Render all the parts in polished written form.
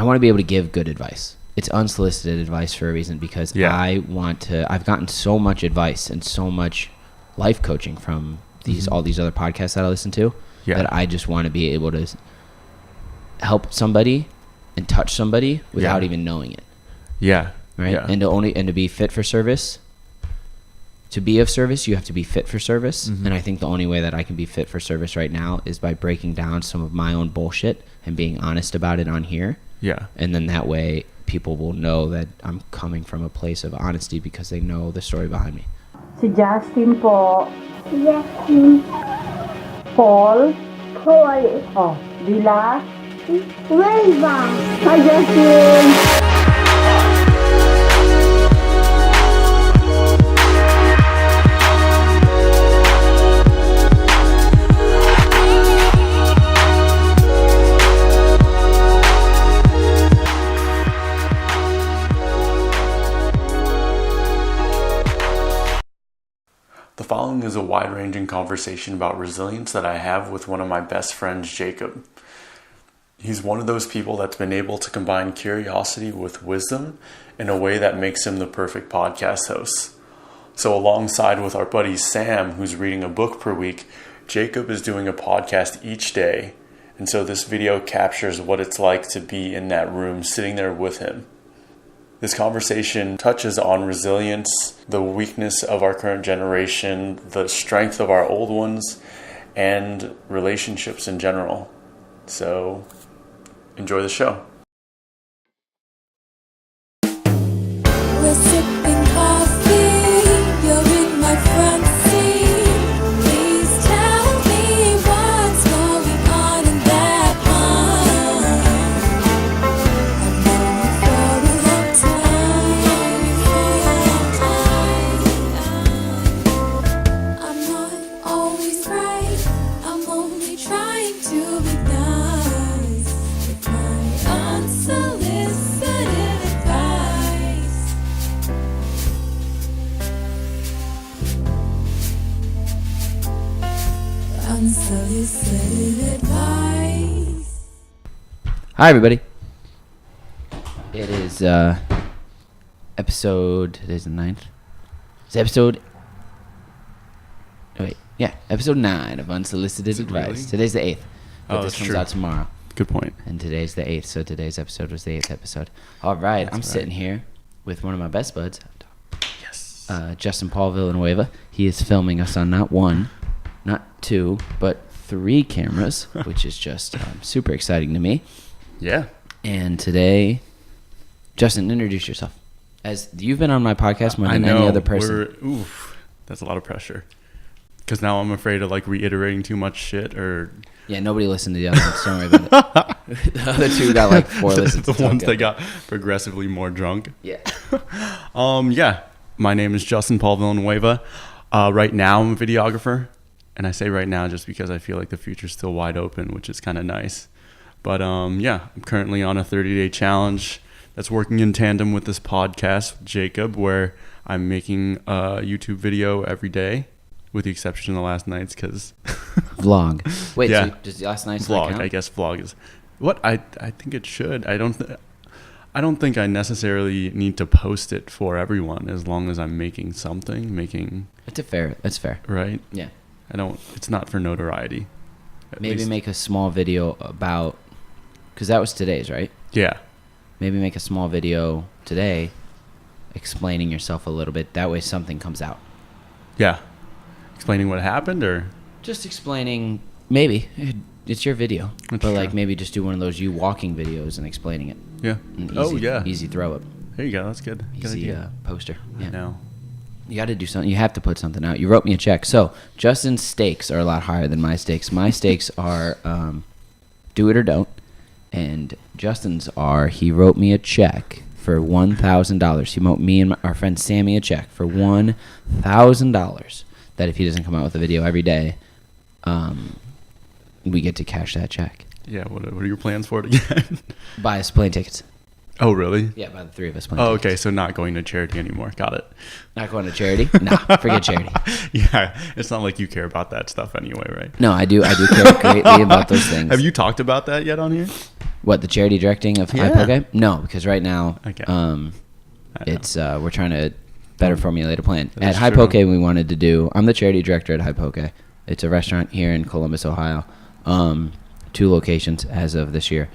want to be able to give good advice. It's unsolicited advice for a reason, because I've gotten so much advice and so much life coaching from all these other podcasts that I listen to, that I just want to be able to help somebody and touch somebody without even knowing it. Yeah. Right. Yeah. And to be fit for service, to be of service, you have to be fit for service. And I think the only way that I can be fit for service right now is by breaking down some of my own bullshit and being honest about it on here. Yeah. And then that way people will know that I'm coming from a place of honesty because they know the story behind me. Si Justin po. Justin. Paul. Paul. Villa. Viva. Hi, Justin. The following is a wide-ranging conversation about resilience that I have with one of my best friends, Jacob. He's one of those people that's been able to combine curiosity with wisdom in a way that makes him the perfect podcast host. So alongside with our buddy Sam, who's reading a book per week, Jacob is doing a podcast each day. And so this video captures what it's like to be in that room, sitting there with him. This conversation touches on resilience, the weakness of our current generation, the strength of our old ones, and relationships in general. So, enjoy the show. We're sipping coffee, you're in my front seat. Please tell me what's going on in that mind. I've known you for a long time. I'm not always right, I'm only trying to be nice with my unsolicited advice. Unsolicited advice. Hi, everybody. It is episode. Today's the 9th. It's episode. Oh, wait, yeah, episode 9 of Unsolicited Advice. Really? Today's the 8th. But Oh, this that's comes true. out tomorrow. Good point. And today's the 8th, so today's episode was the 8th episode. All right, I'm sitting here with one of my best buds, Yes. Justin Paulvilla. He is filming us on not 1, not 2, but 3 cameras, which is just super exciting to me. Yeah. And today, Justin, introduce yourself. As you've been on my podcast more than any other person. Oof, that's a lot of pressure. Because now I'm afraid of reiterating too much shit or... Yeah, nobody listened to the other ones. Don't worry about it. The other 2 got 4 listens. The ones that got progressively more drunk. Yeah. Yeah. My name is Justin Paul Villanueva. Right now I'm a videographer. And I say right now just because I feel like the future's still wide open, which is kind of nice. But yeah, I'm currently on a 30-day challenge that's working in tandem with this podcast with Jacob, where I'm making a YouTube video every day, with the exception of the last nights, because... Vlog. Wait, yeah. so does the last night's vlog? count? I guess vlog is... What? I think it should. I don't think I necessarily need to post it for everyone, as long as I'm making something. That's fair. Right? Yeah. It's not for notoriety. Maybe make a small video about... Because that was today's, right? Yeah. Maybe make a small video today explaining yourself a little bit. That way something comes out. Yeah. Explaining what happened, or... Just explaining, maybe. It's your video. That's but true. maybe just do one of those you walking videos and explaining it. Yeah. Easy throw up. There you go. That's good. Good Easy idea. poster. Yeah. I know. You got to do something. You have to put something out. You wrote me a check. So Justin's stakes are a lot higher than my stakes. My stakes are do it or don't. And Justin's are, he wrote me a check for $1,000. He wrote me and our friend Sammy a check for $1,000 that if he doesn't come out with a video every day, we get to cash that check. Yeah, what are your plans for it again? Buy us plane tickets. Oh, really? Yeah, by the 3 of us plane Oh, tickets. okay, so not going to charity anymore. Got it. Not going to charity? Nah, forget charity. Yeah, it's not like you care about that stuff anyway, right? No, I do care greatly about those things. Have you talked about that yet on here? What, the charity directing of Yeah. Hypoke? No, because right now, Okay. it's we're trying to better formulate a plan. That At is Hypoke, true. we wanted to do. I'm the charity director at Hypoke. It's a restaurant here in Columbus, Ohio. 2 locations as of this year,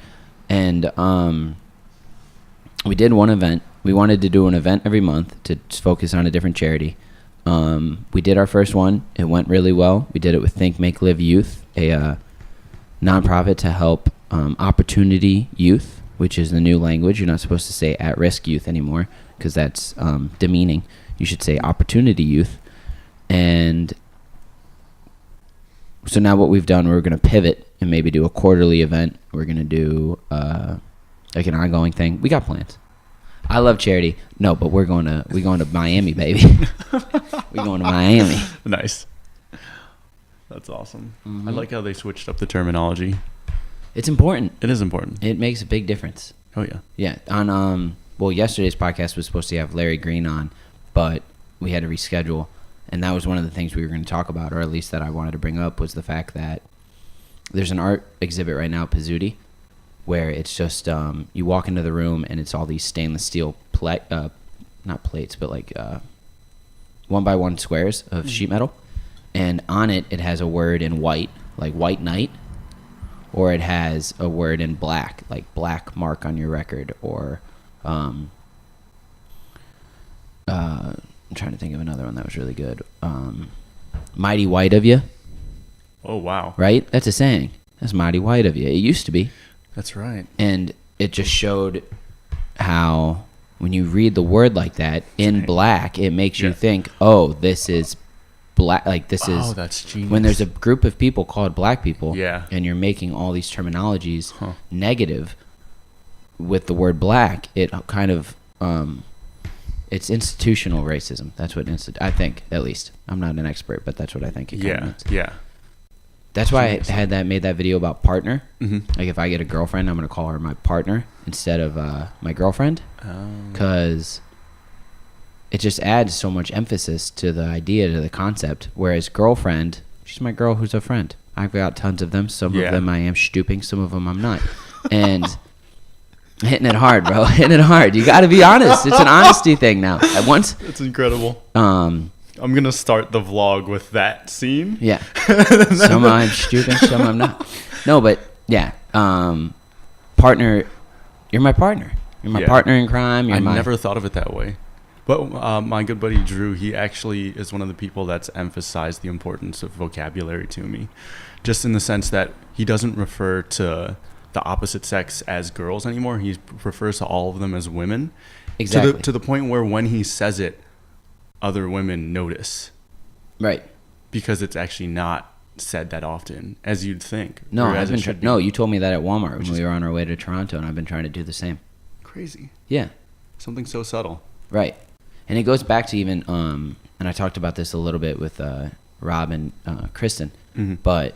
and we did one event. We wanted to do an event every month to focus on a different charity. We did our first one. It went really well. We did it with Think, Make, Live Youth, a nonprofit to help opportunity youth, which is the new language. You're not supposed to say at-risk youth anymore because that's demeaning. You should say opportunity youth. And so now what we've done, we're going to pivot and maybe do a quarterly event. We're going to do like an ongoing thing. We got plans. I love charity. No, but we're going to Miami, baby. We're going to Miami. Nice. That's awesome. Mm-hmm. I like how they switched up the terminology. It's important. It is important. It makes a big difference. Oh yeah. Yeah. On well, yesterday's podcast was supposed to have Larry Green on, but we had to reschedule, and that was one of the things we were going to talk about, or at least that I wanted to bring up, was the fact that there's an art exhibit right now at Pizzuti where it's just you walk into the room and it's all these stainless steel not plates, but like 1x1 squares of sheet metal, and on it has a word in white, like white knight, or it has a word in black, like black mark on your record, or I'm trying to think of another one that was really good. Mighty white of you, Oh wow. right? That's a saying. That's mighty white of you. It used to be. That's right. And it just showed how when you read the word like that in Right. black, it makes you Yeah. think, oh, this is black. Like this Oh, is that's genius. when there's a group of people called black people, Yeah. and you're making all these terminologies Huh. negative with the word black. It kind of it's institutional racism. That's what I think, at least. I'm not an expert, but that's what I think it kind of Yeah. means. Yeah. That's why Genius. I had made that video about partner. Mm-hmm. Like if I get a girlfriend, I'm gonna call her my partner instead of my girlfriend, because it just adds so much emphasis to the idea, to the concept. Whereas girlfriend, she's my girl who's a friend. I've got tons of them. Some Yeah. of them I am stooping, some of them I'm not. And hitting it hard, bro. Hitting it hard. You got to be honest. It's an honesty thing now. At once, It's incredible. I'm gonna start the vlog with that scene. yeah. Some I'm stooping, some I'm not. No, but yeah. Partner, you're my partner. You're my Yeah. partner in crime. You're I my never thought of it that way. But my good buddy Drew, he actually is one of the people that's emphasized the importance of vocabulary to me. Just in the sense that he doesn't refer to the opposite sex as girls anymore. He refers to all of them as women. Exactly. To the point where when he says it, other women notice. Right. Because it's actually not said that often as you'd think. No, or I've as it been should be. no. You told me that at Walmart when is we were on our way to Toronto, and I've been trying to do the same. Crazy. Yeah. Something so subtle. Right. And it goes back to even, and I talked about this a little bit with Rob and Kristen, Mhm. but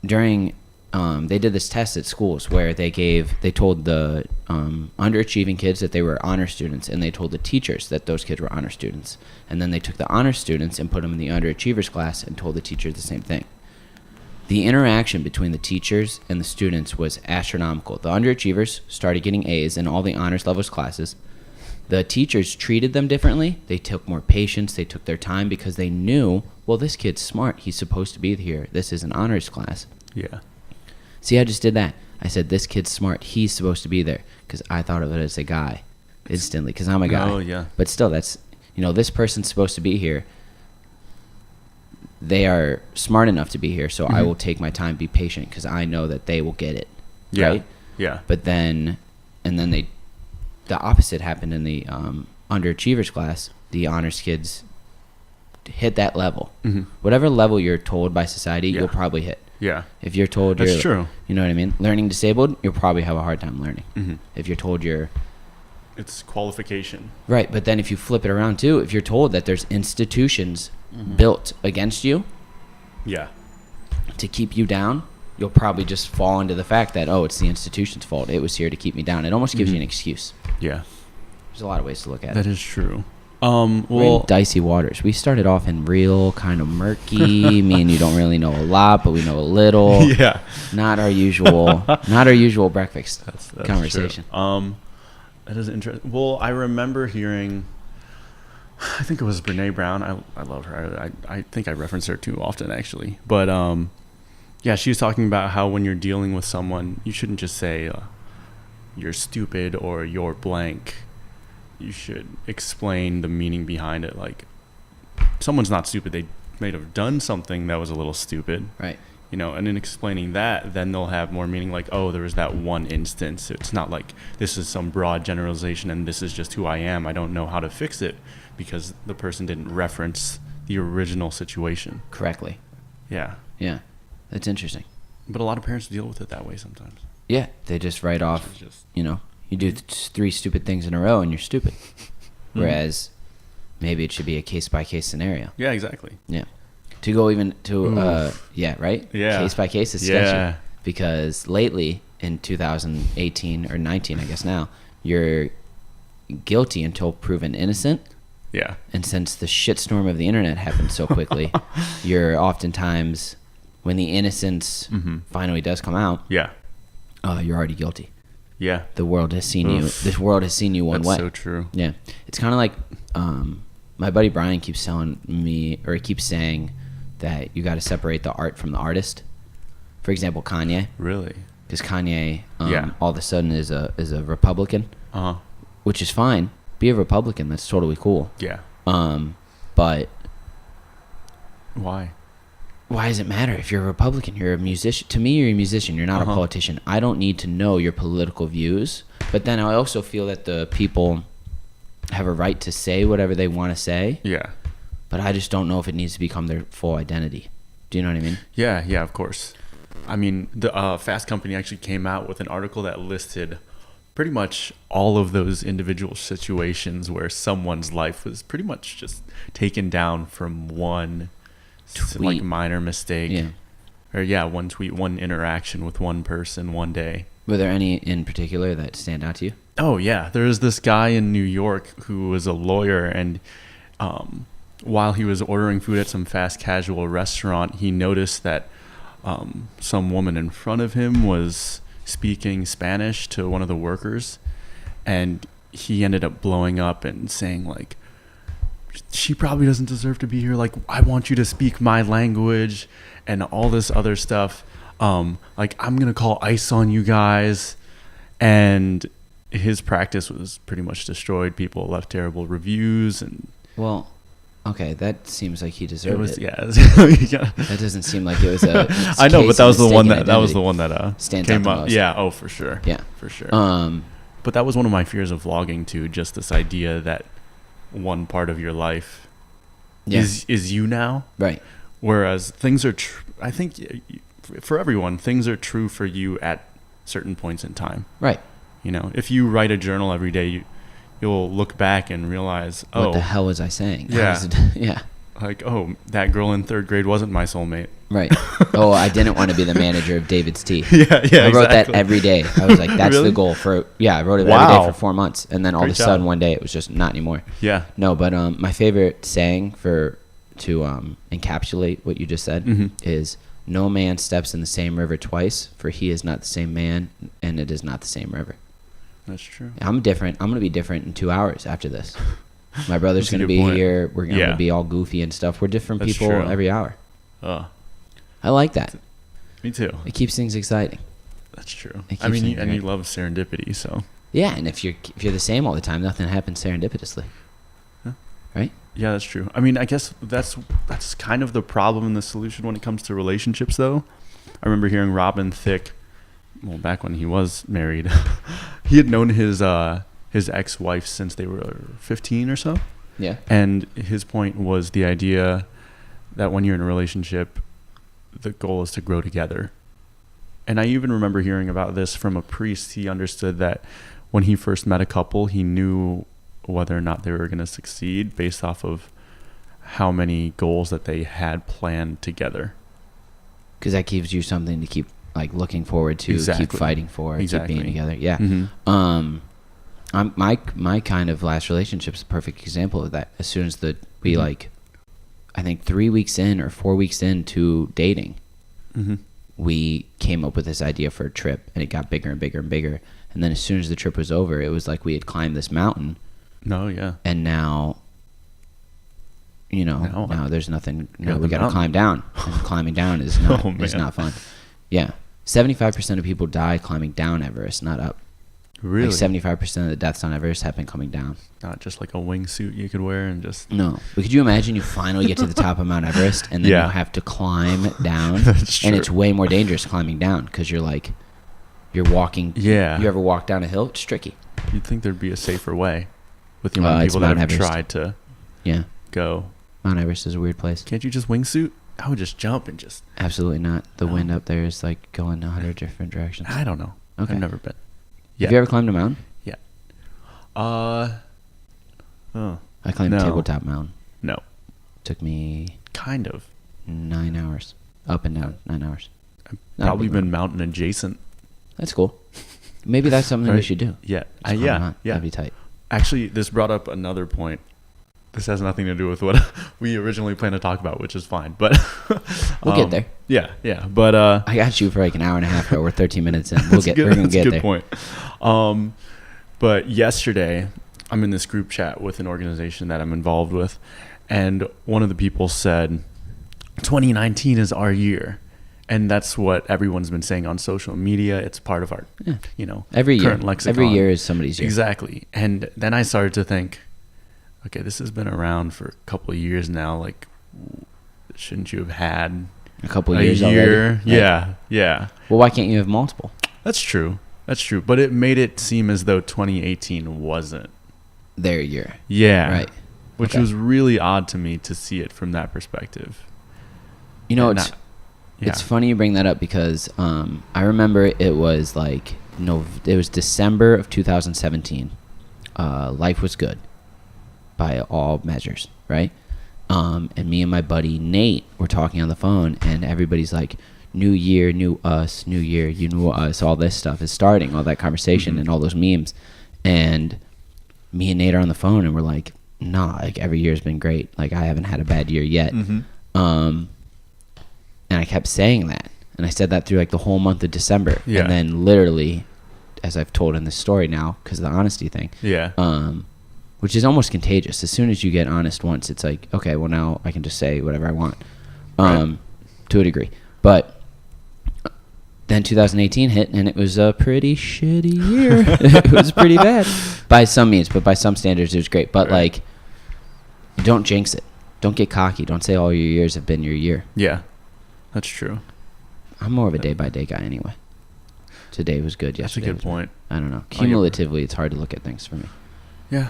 during, they did this test at schools where they told the underachieving kids that they were honor students, and they told the teachers that those kids were honor students. And then they took the honor students and put them in the underachievers class and told the teachers the same thing. The interaction between the teachers and the students was astronomical. The underachievers started getting A's in all the honors levels classes. The teachers treated them differently. They took more patience. They took their time because they knew, well, this kid's smart. He's supposed to be here. This is an honors class. Yeah. See, I just did that. I said, this kid's smart. He's supposed to be there, because I thought of it as a guy instantly, because I'm a guy. Oh, yeah. But still, that's, this person's supposed to be here. They are smart enough to be here, so I will take my time, be patient, because I know that they will get it. Yeah. Right? Yeah. But then, the opposite happened in the underachievers class. The honors kids hit that level. Mm-hmm. Whatever level you're told by society, Yeah. you'll probably hit. Yeah. If you're told That's you're, true. you know what I mean? Learning disabled, you'll probably have a hard time learning. Mm-hmm. If you're told you're It's qualification. right, but then if you flip it around too, if you're told that there's institutions built against you Yeah. to keep you down, you'll probably just fall into the fact that, oh, it's the institution's fault. It was here to keep me down. It almost gives you an excuse. Yeah. There's a lot of ways to look at That it. is true. We're in dicey waters. We started off in real kind of murky. Me and you don't really know a lot, but we know a little. Yeah. Not our usual breakfast That's conversation. True. That is interesting. Well, I remember hearing, I think it was Brene Brown. I love her. I think I reference her too often, actually. But yeah, she was talking about how when you're dealing with someone, you shouldn't just say you're stupid or you're blank. You should explain the meaning behind it. Like, someone's not stupid. They might have done something that was a little stupid. Right. You know, and in explaining that, then they'll have more meaning. Like, oh, there was that one instance. It's not like this is some broad generalization and this is just who I am. I don't know how to fix it because the person didn't reference the original situation Correctly. Yeah. Yeah. That's interesting. But a lot of parents deal with it that way sometimes. Yeah. They just write off, you know, you do 3 stupid things in a row and you're stupid. Whereas maybe it should be a case-by-case scenario. Yeah, exactly. Yeah. To go even to, yeah, right? Yeah. Case-by-case is sketchy. Because lately, in 2018 or 19, I guess now, you're guilty until proven innocent. Yeah. And since the shitstorm of the internet happened so quickly, you're oftentimes, when the innocence finally does come out, you're already guilty. Yeah. The world has seen you. This world has seen you one way. That's so true. Yeah. It's kind of like my buddy Brian keeps telling me, or he keeps saying that you got to separate the art from the artist. For example, Kanye. Really? Because Kanye, all of a sudden is a Republican, which is fine. Be a Republican. That's totally cool. Yeah. But why? Why does it matter if you're a Republican? You're a musician. To me, you're a musician. You're not a politician. I don't need to know your political views. But then I also feel that the people have a right to say whatever they want to say. Yeah. But I just don't know if it needs to become their full identity. Do you know what I mean? Yeah, yeah, of course. I mean, the Fast Company actually came out with an article that listed pretty much all of those individual situations where someone's life was pretty much just taken down from one tweet, like minor mistake. Yeah. Or one tweet, one interaction with one person one day. Were there any in particular that stand out to you? Oh, yeah. There was this guy in New York who was a lawyer, and while he was ordering food at some fast casual restaurant, he noticed that some woman in front of him was speaking Spanish to one of the workers, and he ended up blowing up and saying, like, she probably doesn't deserve to be here. Like, I want you to speak my language and all this other stuff. Like, I'm going to call ICE on you guys. And his practice was pretty much destroyed. People left terrible reviews. And well, okay, that seems like he deserved it. Yeah. That doesn't seem like it was a I know, but that was the one that stands came out the up. most. Yeah, oh, for sure. Yeah. For sure. But that was one of my fears of vlogging too, just this idea that one part of your life is you now. Right. Whereas things are I think for everyone, things are true for you at certain points in time. Right. You know, if you write a journal every day, you'll look back and realize, what the hell was I saying? Yeah. Yeah. Like, oh, that girl in 3rd grade wasn't my soulmate. Right. Oh, I didn't want to be the manager of David's Tea. Yeah, I wrote that every day. I was like, that's really? the goal for, I wrote it every day for 4 months. And then all of a sudden one day it was just not anymore. Yeah. No, but my favorite saying to encapsulate what you just said is, no man steps in the same river twice, for he is not the same man, and it is not the same river. That's true. I'm different. I'm going to be different in 2 hours after this. My brother's going to be here. We're going to be all goofy and stuff. We're different people every hour. I like that. Me too. It keeps things exciting. That's true. I mean, you love serendipity, so. Yeah, and if you're the same all the time, nothing happens serendipitously. Huh? Right? Yeah, that's true. I mean, I guess that's kind of the problem and the solution when it comes to relationships, though. I remember hearing Robin Thicke, well, back when he was married, he had known his ex-wife since they were 15 or so. Yeah. And his point was the idea that when you're in a relationship, the goal is to grow together. And I even remember hearing about this from a priest. He understood that when he first met a couple, he knew whether or not they were going to succeed based off of how many goals that they had planned together. Because that gives you something to keep looking forward to, keep fighting for, keep being together. Yeah. My kind of last relationship is a perfect example of that. As soon as we like, I think 3 weeks in or 4 weeks into dating, we came up with this idea for a trip, and it got bigger and bigger and bigger. And then as soon as the trip was over, it was like we had climbed this mountain. No, yeah. And now, now there's nothing. No, we got to mountain. climb down. And climbing down is not fun. Yeah. 75% of people die climbing down Everest, not up. Really? Like 75% of the deaths on Everest happen coming down. Not just like a wingsuit you could wear and just... No. But could you imagine you finally get to the top of Mount Everest and then you have to climb down? That's true. And it's way more dangerous climbing down because you're walking. Yeah. You ever walk down a hill? It's tricky. You'd think there'd be a safer way with the amount of people that have Everest. tried to go. Mount Everest is a weird place. Can't you just wingsuit? I would just jump and just... Absolutely not. The wind up there is like going 100 different directions. I don't know. Okay. I've never been. Have you ever climbed a mountain? Yeah. I climbed Tabletop Mountain. No. Took me Kind of. 9 hours. Up and down, 9 hours. I've probably been mountain adjacent. That's cool. Maybe that's something we should do. Yeah. Just climb a mountain. Yeah. That'd be tight. Actually, this brought up another point. This has nothing to do with what we originally planned to talk about, which is fine. But we'll get there. Yeah. But I got you for like an hour and a half, but we're 13 minutes in. We're gonna get there. That's a good point. But yesterday, I'm in this group chat with an organization that I'm involved with, and one of the people said, 2019 is our year. And that's what everyone's been saying on social media. It's part of our, every current year. lexicon. Every year is somebody's year. Exactly. And then I started to think, okay, this has been around for a couple of years now. Like, shouldn't you have had a couple of years already? Yeah. Well, why can't you have multiple? That's true. But it made it seem as though 2018 wasn't their year. Yeah. Right. Which was really odd to me to see it from that perspective. It's funny you bring that up because I remember it was December of 2017. Life was good by all measures, right? And me and my buddy Nate were talking on the phone, and everybody's like, new year, new us, new year, you knew us, all this stuff is starting, all that conversation and all those memes. And me and Nate are on the phone, and we're like, nah, like every year's been great. Like I haven't had a bad year yet. And I kept saying that. And I said that through like the whole month of December. Yeah. And then literally, as I've told in this story now, because of the honesty thing, which is almost contagious. As soon as you get honest once, it's like, okay, well now I can just say whatever I want, to a degree. But then 2018 hit, and it was a pretty shitty year. It was pretty bad by some means, but by some standards, it was great. But like, don't jinx it. Don't get cocky. Don't say all your years have been your year. Yeah, that's true. I'm more of a day-by-day guy anyway. Today was good. Yesterday That's a good point. I don't know. Cumulatively, it's hard to look at things for me. Yeah.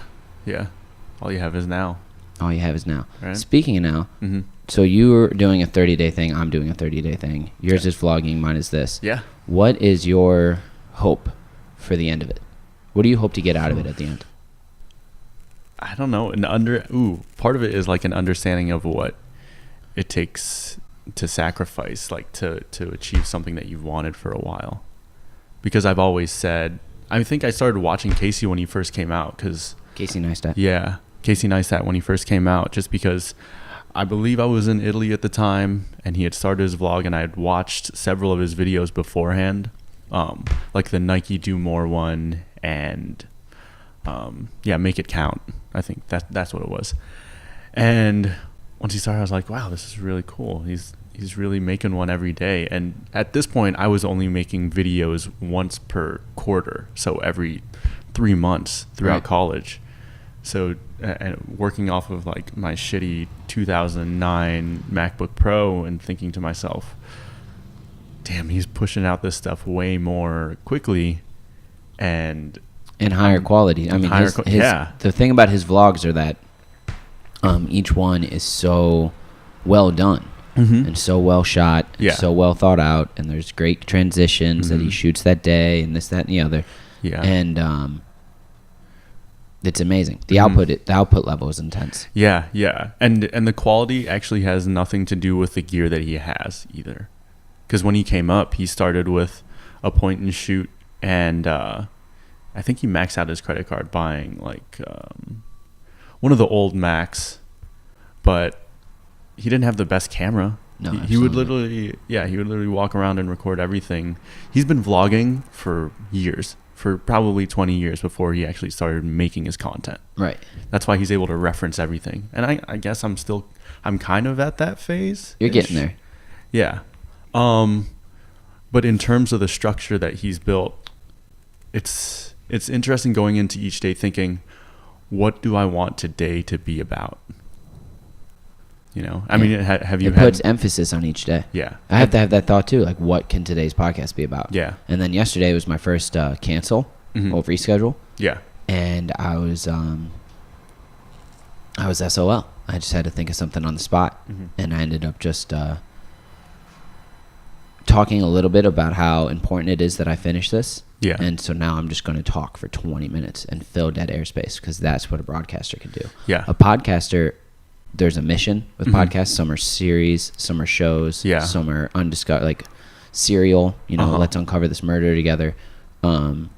All you have is now. All you have is now. Right. Speaking of now, so you're doing a 30-day thing. I'm doing a 30-day thing. Yours is vlogging. Mine is this. Yeah. What is your hope for the end of it? What do you hope to get out of it at the end? I don't know. Part of it is like an understanding of what it takes to sacrifice, like to achieve something that you've wanted for a while. Because I've always said, I think I started watching Casey when he first came out. Casey Neistat. Yeah, Casey Neistat when he first came out, just because I believe I was in Italy at the time, and he had started his vlog, and I had watched several of his videos beforehand, like the Nike Do More one, and Make It Count. I think that's what it was. And once he started, I was like, wow, this is really cool. He's really making one every day. And at this point, I was only making videos once per quarter, so every 3 months throughout college. So and working off of like my shitty 2009 MacBook Pro and thinking to myself, damn, he's pushing out this stuff way more quickly and higher quality. I mean, the thing about his vlogs are that each one is so well done and so well shot, so well thought out, and there's great transitions that he shoots that day, and this, that, and the other. Yeah. And it's amazing. The output level is intense. Yeah. And the quality actually has nothing to do with the gear that he has either. Because when he came up, he started with a point and shoot and I think he maxed out his credit card buying like one of the old Macs, but he didn't have the best camera. No, he would literally walk around and record everything. He's been vlogging for years, for probably 20 years before he actually started making his content. Right. That's why he's able to reference everything. And I guess I'm kind of at that phase. You're getting there. Yeah. But in terms of the structure that he's built, it's interesting going into each day thinking, what do I want today to be about? You know, I mean, have you? It puts emphasis on each day. Yeah, I have to have that thought too. Like, what can today's podcast be about? Yeah. And then yesterday was my first cancel or reschedule. Yeah. And I was SOL. I just had to think of something on the spot, and I ended up just talking a little bit about how important it is that I finish this. Yeah. And so now I'm just going to talk for 20 minutes and fill dead airspace, because that's what a broadcaster can do. Yeah. A podcaster, there's a mission with podcasts. Some are series, some are shows, some are undiscovered, like serial, you know, let's uncover this murder together. Some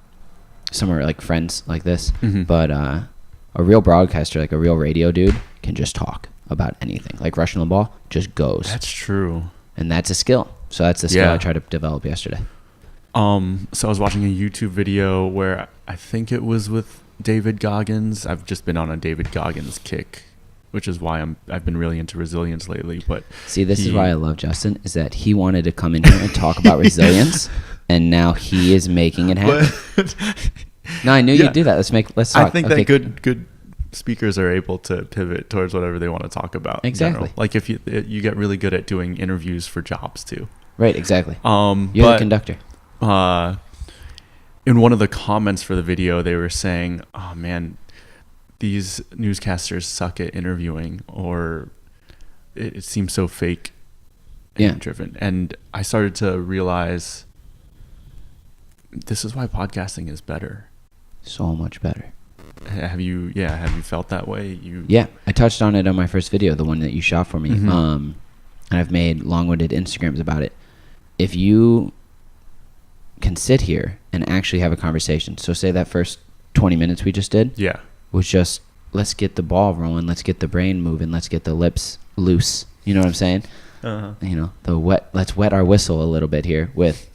are like friends like this. But a real broadcaster, like a real radio dude, can just talk about anything. Like Rush Limbaugh just goes. That's true. And that's a skill. So that's the skill I tried to develop yesterday. So I was watching a YouTube video where I think it was with David Goggins. I've just been on a David Goggins kick, which is why I've been really into resilience lately. But see, this is why I love Justin, is that he wanted to come in here and talk about resilience, and now he is making it happen. No, I knew you'd do that. Let's talk. I think that good speakers are able to pivot towards whatever they want to talk about. Exactly. Like if you get really good at doing interviews for jobs too. Right. Exactly. You're the conductor. In one of the comments for the video, they were saying, "Oh man, these newscasters suck at interviewing, or it seems so fake and driven." And I started to realize this is why podcasting is better. So much better. Have you felt that way? I touched on it on my first video, the one that you shot for me. And I've made long-winded Instagrams about it. If you can sit here and actually have a conversation, so say that first 20 minutes we just did was just, let's get the ball rolling, let's get the brain moving, let's get the lips loose, you know what I'm saying? You know, let's wet our whistle a little bit here with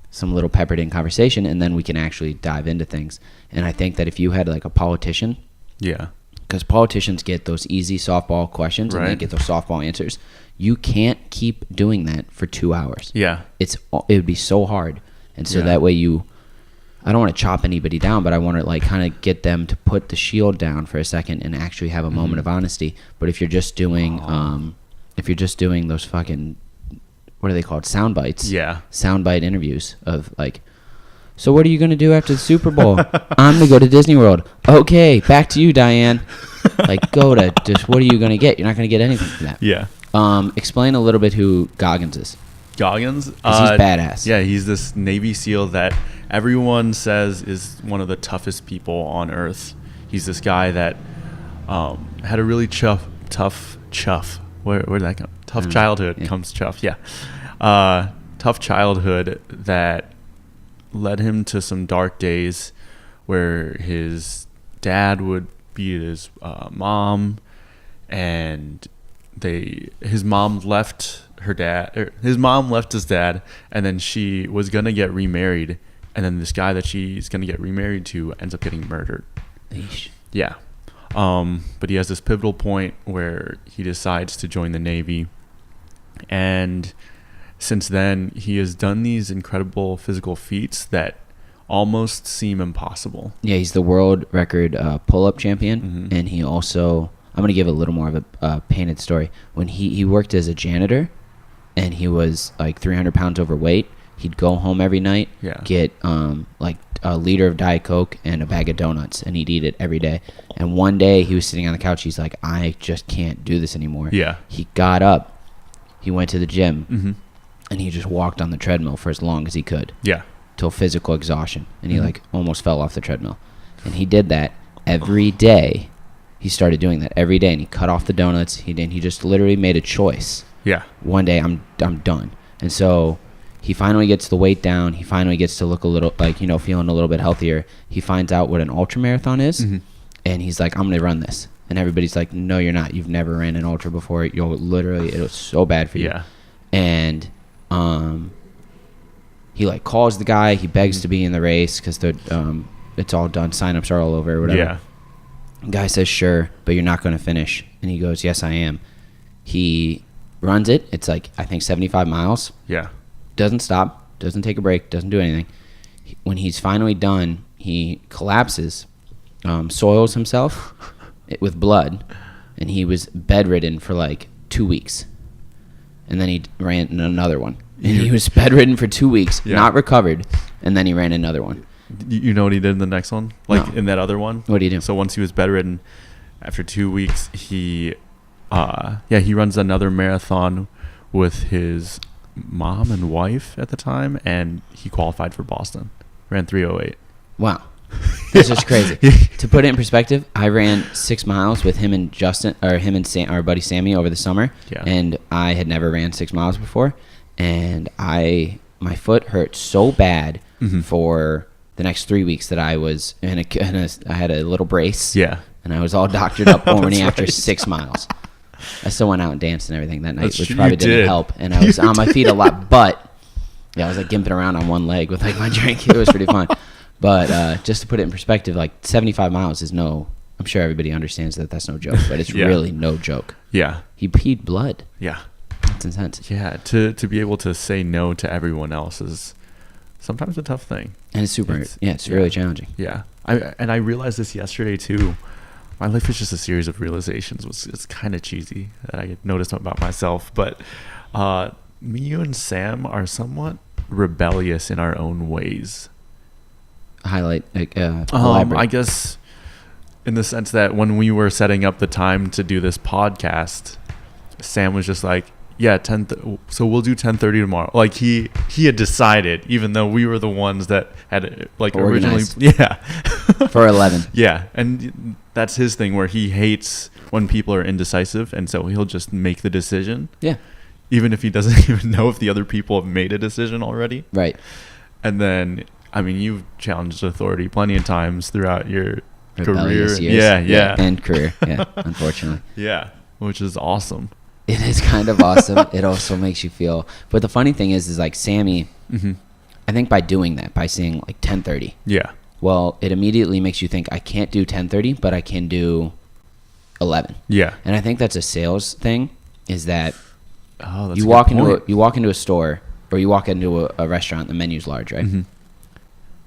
some little peppered in conversation, and then we can actually dive into things. And I think that if you had like a politician, because politicians get those easy softball questions and they get those softball answers, you can't keep doing that for 2 hours. It would be so hard. And so that way I don't want to chop anybody down, but I want to like kind of get them to put the shield down for a second and actually have a moment of honesty. But if you're just doing those fucking, what are they called? Sound bites. Soundbite interviews of like, so what are you going to do after the Super Bowl? I'm going to go to Disney World. Okay, back to you, Diane. Like, go to just, what are you going to get? You're not going to get anything from that. Explain a little bit who Goggins is. Goggins? 'Cause he's badass. Yeah, he's this Navy SEAL that everyone says is one of the toughest people on Earth. He's this guy that had a really tough where did that come? Tough childhood comes chuff. Tough childhood that led him to some dark days where his dad would beat his mom, and his mom left his dad, and then she was gonna get remarried, and then this guy that she's gonna get remarried to ends up getting murdered. Eesh. Yeah. But he has this pivotal point where he decides to join the Navy, and since then he has done these incredible physical feats that almost seem impossible. Yeah, he's the world record pull-up champion, and he also, I'm going to give a little more of a painted story. When he worked as a janitor, and he was like 300 pounds overweight, he'd go home every night, get like a liter of Diet Coke and a bag of donuts, and he'd eat it every day. And one day he was sitting on the couch, he's like, I just can't do this anymore. He got up, he went to the gym, and he just walked on the treadmill for as long as he could. Till physical exhaustion. And he like almost fell off the treadmill. And he did that every day. He started doing that every day, and he cut off the donuts. He just literally made a choice. One day I'm done. And so He finally gets the weight down. He finally gets to look a little like, feeling a little bit healthier. He finds out what an ultra marathon is, and he's like, I'm going to run this. And everybody's like, no, you're not. You've never ran an ultra before. You'll literally, it was so bad for you. Yeah. And he like calls the guy. He begs to be in the race because it's all done. Signups are all over or whatever. Yeah. The guy says, sure, but you're not going to finish. And he goes, yes, I am. He runs it. It's like, I think 75 miles. Yeah. Doesn't stop. Doesn't take a break. Doesn't do anything. When he's finally done, he collapses, soils himself with blood, and he was bedridden for like 2 weeks. And then he ran another one. And he was bedridden for 2 weeks, not recovered, and then he ran another one. You know what he did in the next one? Like No. in that other one? What did he do? So once he was bedridden, after 2 weeks, he runs another marathon with his mom and wife at the time, and he qualified for Boston. Ran 3:08. Wow. This is crazy. To put it in perspective, I ran 6 miles with him and Justin, or him and our buddy Sammy over the summer, and I had never ran 6 miles before, and my foot hurt so bad for the next 3 weeks that I was I had a little brace, and I was all doctored up morning after 6 miles. I still went out and danced and everything that night, which probably didn't help, and I was on my feet a lot, but I was like gimping around on one leg with like my drink. It was pretty fun. But just to put it in perspective, like 75 miles is I'm sure everybody understands that that's no joke, but it's really no joke. Yeah. He peed blood. Yeah. It's intense. Yeah. To be able to say no to everyone else is sometimes a tough thing. And it's it's really challenging. Yeah. I realized this yesterday too. My life is just a series of realizations. It's kind of cheesy that I noticed about myself, but me, you, and Sam are somewhat rebellious in our own ways. Elaborate. I guess in the sense that when we were setting up the time to do this podcast, Sam was just like, yeah, so we'll do 10:30 tomorrow. Like he had decided, even though we were the ones that had like organized. originally For 11. Yeah, and that's his thing where he hates when people are indecisive, and so he'll just make the decision. Yeah. Even if he doesn't even know if the other people have made a decision already. Right. And then, I mean, you've challenged authority plenty of times throughout your Rebellious career. Years. Yeah. And career. Yeah, unfortunately. Yeah, which is awesome. It is kind of awesome. It also makes you feel. But the funny thing is like Sammy, I think by doing that, by saying like 10:30. Yeah. Well, it immediately makes you think I can't do 10:30, but I can do 11. Yeah. And I think that's a sales thing. Is that that's you walk into a store or you walk into a restaurant, the menu's large, right?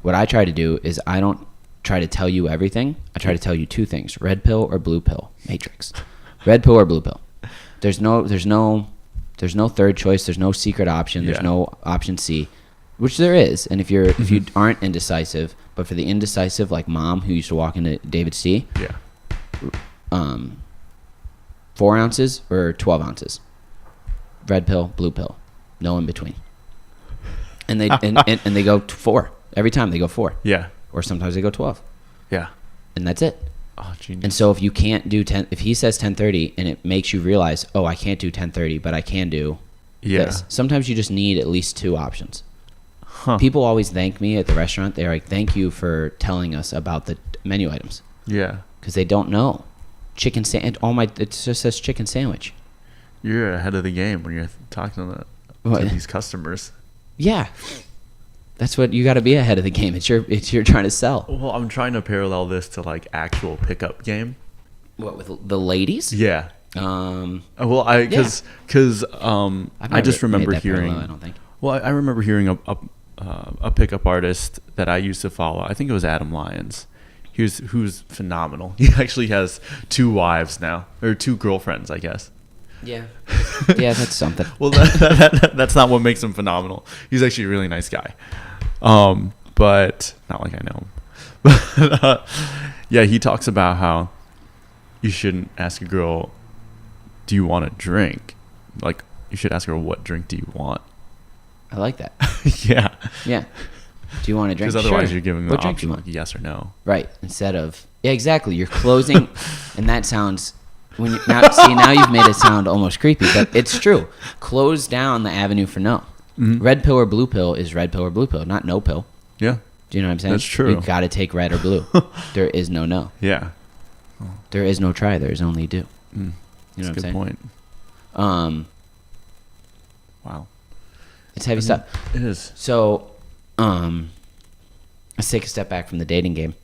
What I try to do is I don't try to tell you everything. I try to tell you two things: red pill or blue pill matrix. Red pill or blue pill. There's no third choice. There's no secret option. There's no option C, which there is. And if you aren't indecisive, but for the indecisive, like Mom, who used to walk into David's Tea, 4 ounces or 12 ounces, red pill, blue pill, no in between. And they and they go 4 every time. They go 4. Yeah. Or sometimes they go 12. Yeah. And that's it. Oh, genius. And so if you can't do 10, if he says 10:30 and it makes you realize, oh, I can't do 10:30, but I can do this. Sometimes you just need at least 2 options. People always thank me at the restaurant. They're like, thank you for telling us about the menu items. Yeah. Because they don't know. Chicken sandwich. It just says chicken sandwich. You're ahead of the game when you're talking to these customers. Yeah. That's what you got to be ahead of the game. It's you're trying to sell. Well, I'm trying to parallel this to like actual pickup game. What, with the ladies? Yeah. Well, I just remember hearing. Parallel, I don't think. Well, I remember hearing a pickup artist that I used to follow. I think it was Adam Lyons. Who's phenomenal. He actually has 2 wives now, or 2 girlfriends, I guess. Yeah. Yeah, that's something. Well, that's not what makes him phenomenal. He's actually a really nice guy. But not like I know him. But yeah, he talks about how you shouldn't ask a girl, do you want a drink? Like, you should ask her, what drink do you want? I like that. Yeah. Yeah. Do you want a drink? Because otherwise sure. you're giving the what option like yes or no. Right. Instead of, yeah, exactly. You're closing, and that sounds, now you've made it sound almost creepy, but it's true. Close down the avenue for no. Red pill or blue pill is red pill or blue pill, not no pill. Yeah. Do you know what I'm saying? That's true. You got to take red or blue. There is no. Yeah. There is no try. There is only do. You know That's what a I'm good saying? point. Wow. It's heavy stuff. It is. So, let's take a step back from the dating game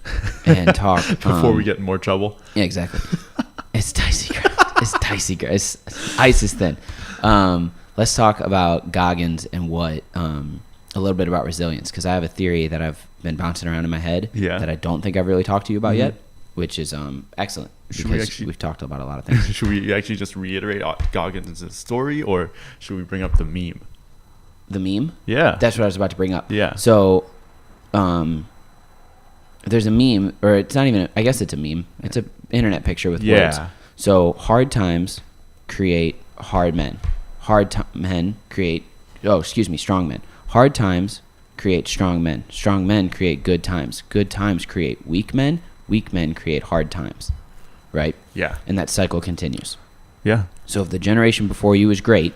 and talk Before we get in more trouble. Yeah, exactly. It's dicey. It's dicey. It's ice is thin. Let's talk about Goggins and what a little bit about resilience, because I have a theory that I've been bouncing around in my head that I don't think I've really talked to you about yet, which is excellent because we've talked about a lot of things. Should we actually just reiterate Goggins' story, or should we bring up the meme? The meme? Yeah. That's what I was about to bring up. Yeah. So, there's a meme, or it's not even, I guess it's a meme. It's an internet picture with words. So, hard times create hard men. Men create, strong men. Hard times create strong men. Strong men create good times. Good times create weak men. Weak men create hard times. Right? Yeah. And that cycle continues. Yeah. So if the generation before you is great,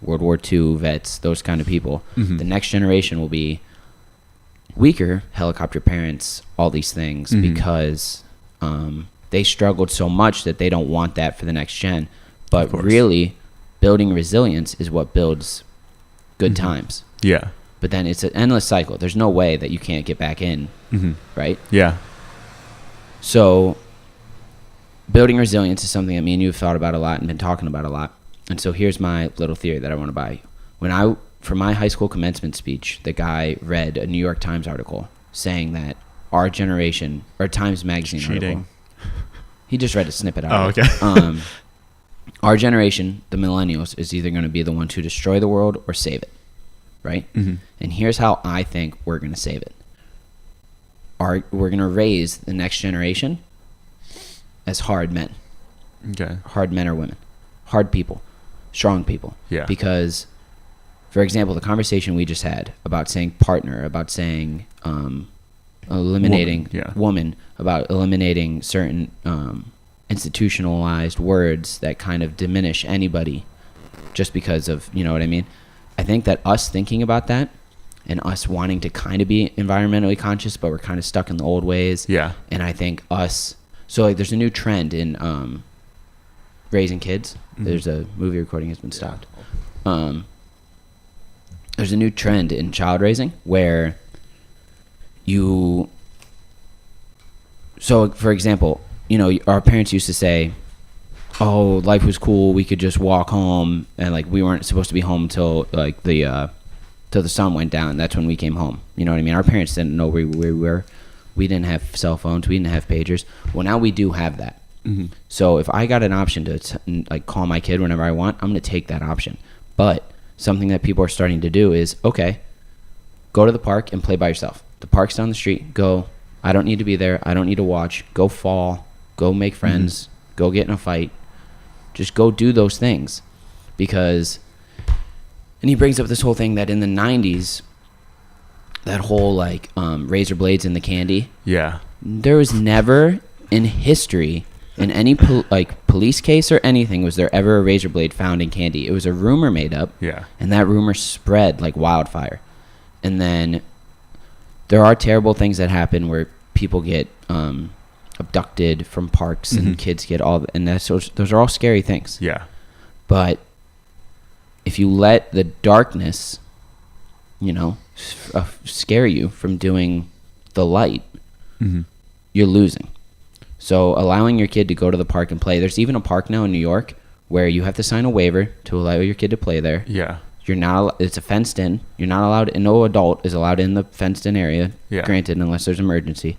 World War II vets, those kind of people, the next generation will be weaker, helicopter parents, all these things, because they struggled so much that they don't want that for the next gen. But really, building resilience is what builds good times. Yeah. But then it's an endless cycle. There's no way that you can't get back in, right? Yeah. So building resilience is something that me and you have thought about a lot and been talking about a lot. And so here's my little theory that I want to buy you. For my high school commencement speech, the guy read a New York Times article saying that our generation, or Times Magazine article. He just read a snippet out of it. Okay. Our generation, the millennials, is either going to be the one to destroy the world or save it, right? And here's how I think we're going to save it. We're going to raise the next generation as hard men. Okay. Hard men or women. Hard people. Strong people. Yeah. Because, for example, the conversation we just had about saying partner, about saying eliminating woman, about eliminating certain institutionalized words that kind of diminish anybody just because of, you know what I mean? I think that us thinking about that and us wanting to kind of be environmentally conscious, but we're kind of stuck in the old ways. Yeah. And I think so like there's a new trend in raising kids. There's a movie recording has been stopped. There's a new trend in child raising where so for example, you know, our parents used to say, oh, life was cool, we could just walk home, and like we weren't supposed to be home till like till the sun went down. That's when we came home. You know what I mean? Our parents didn't know where we were. We didn't have cell phones. We didn't have pagers. Well, now we do have that. So if I got an option to like call my kid whenever I want, I'm going to take that option. But something that people are starting to do is, okay, go to the park and play by yourself. The park's down the street. Go. I don't need to be there. I don't need to watch. Go fall. Go make friends. Go get in a fight. Just go do those things. Because, and he brings up this whole thing that in the 90s, that whole like razor blades in the candy. Yeah. There was never in history, in any police case or anything, was there ever a razor blade found in candy. It was a rumor made up. Yeah. And that rumor spread like wildfire. And then there are terrible things that happen where people get abducted from parks and kids get and those are all scary things. Yeah. But if you let the darkness, you know, scare you from doing the light, you're losing. So allowing your kid to go to the park and play. There's even a park now in New York where you have to sign a waiver to allow your kid to play there. Yeah. You're not. It's a fenced in. You're not allowed. No adult is allowed in the fenced in area. Yeah. Granted, unless there's emergency.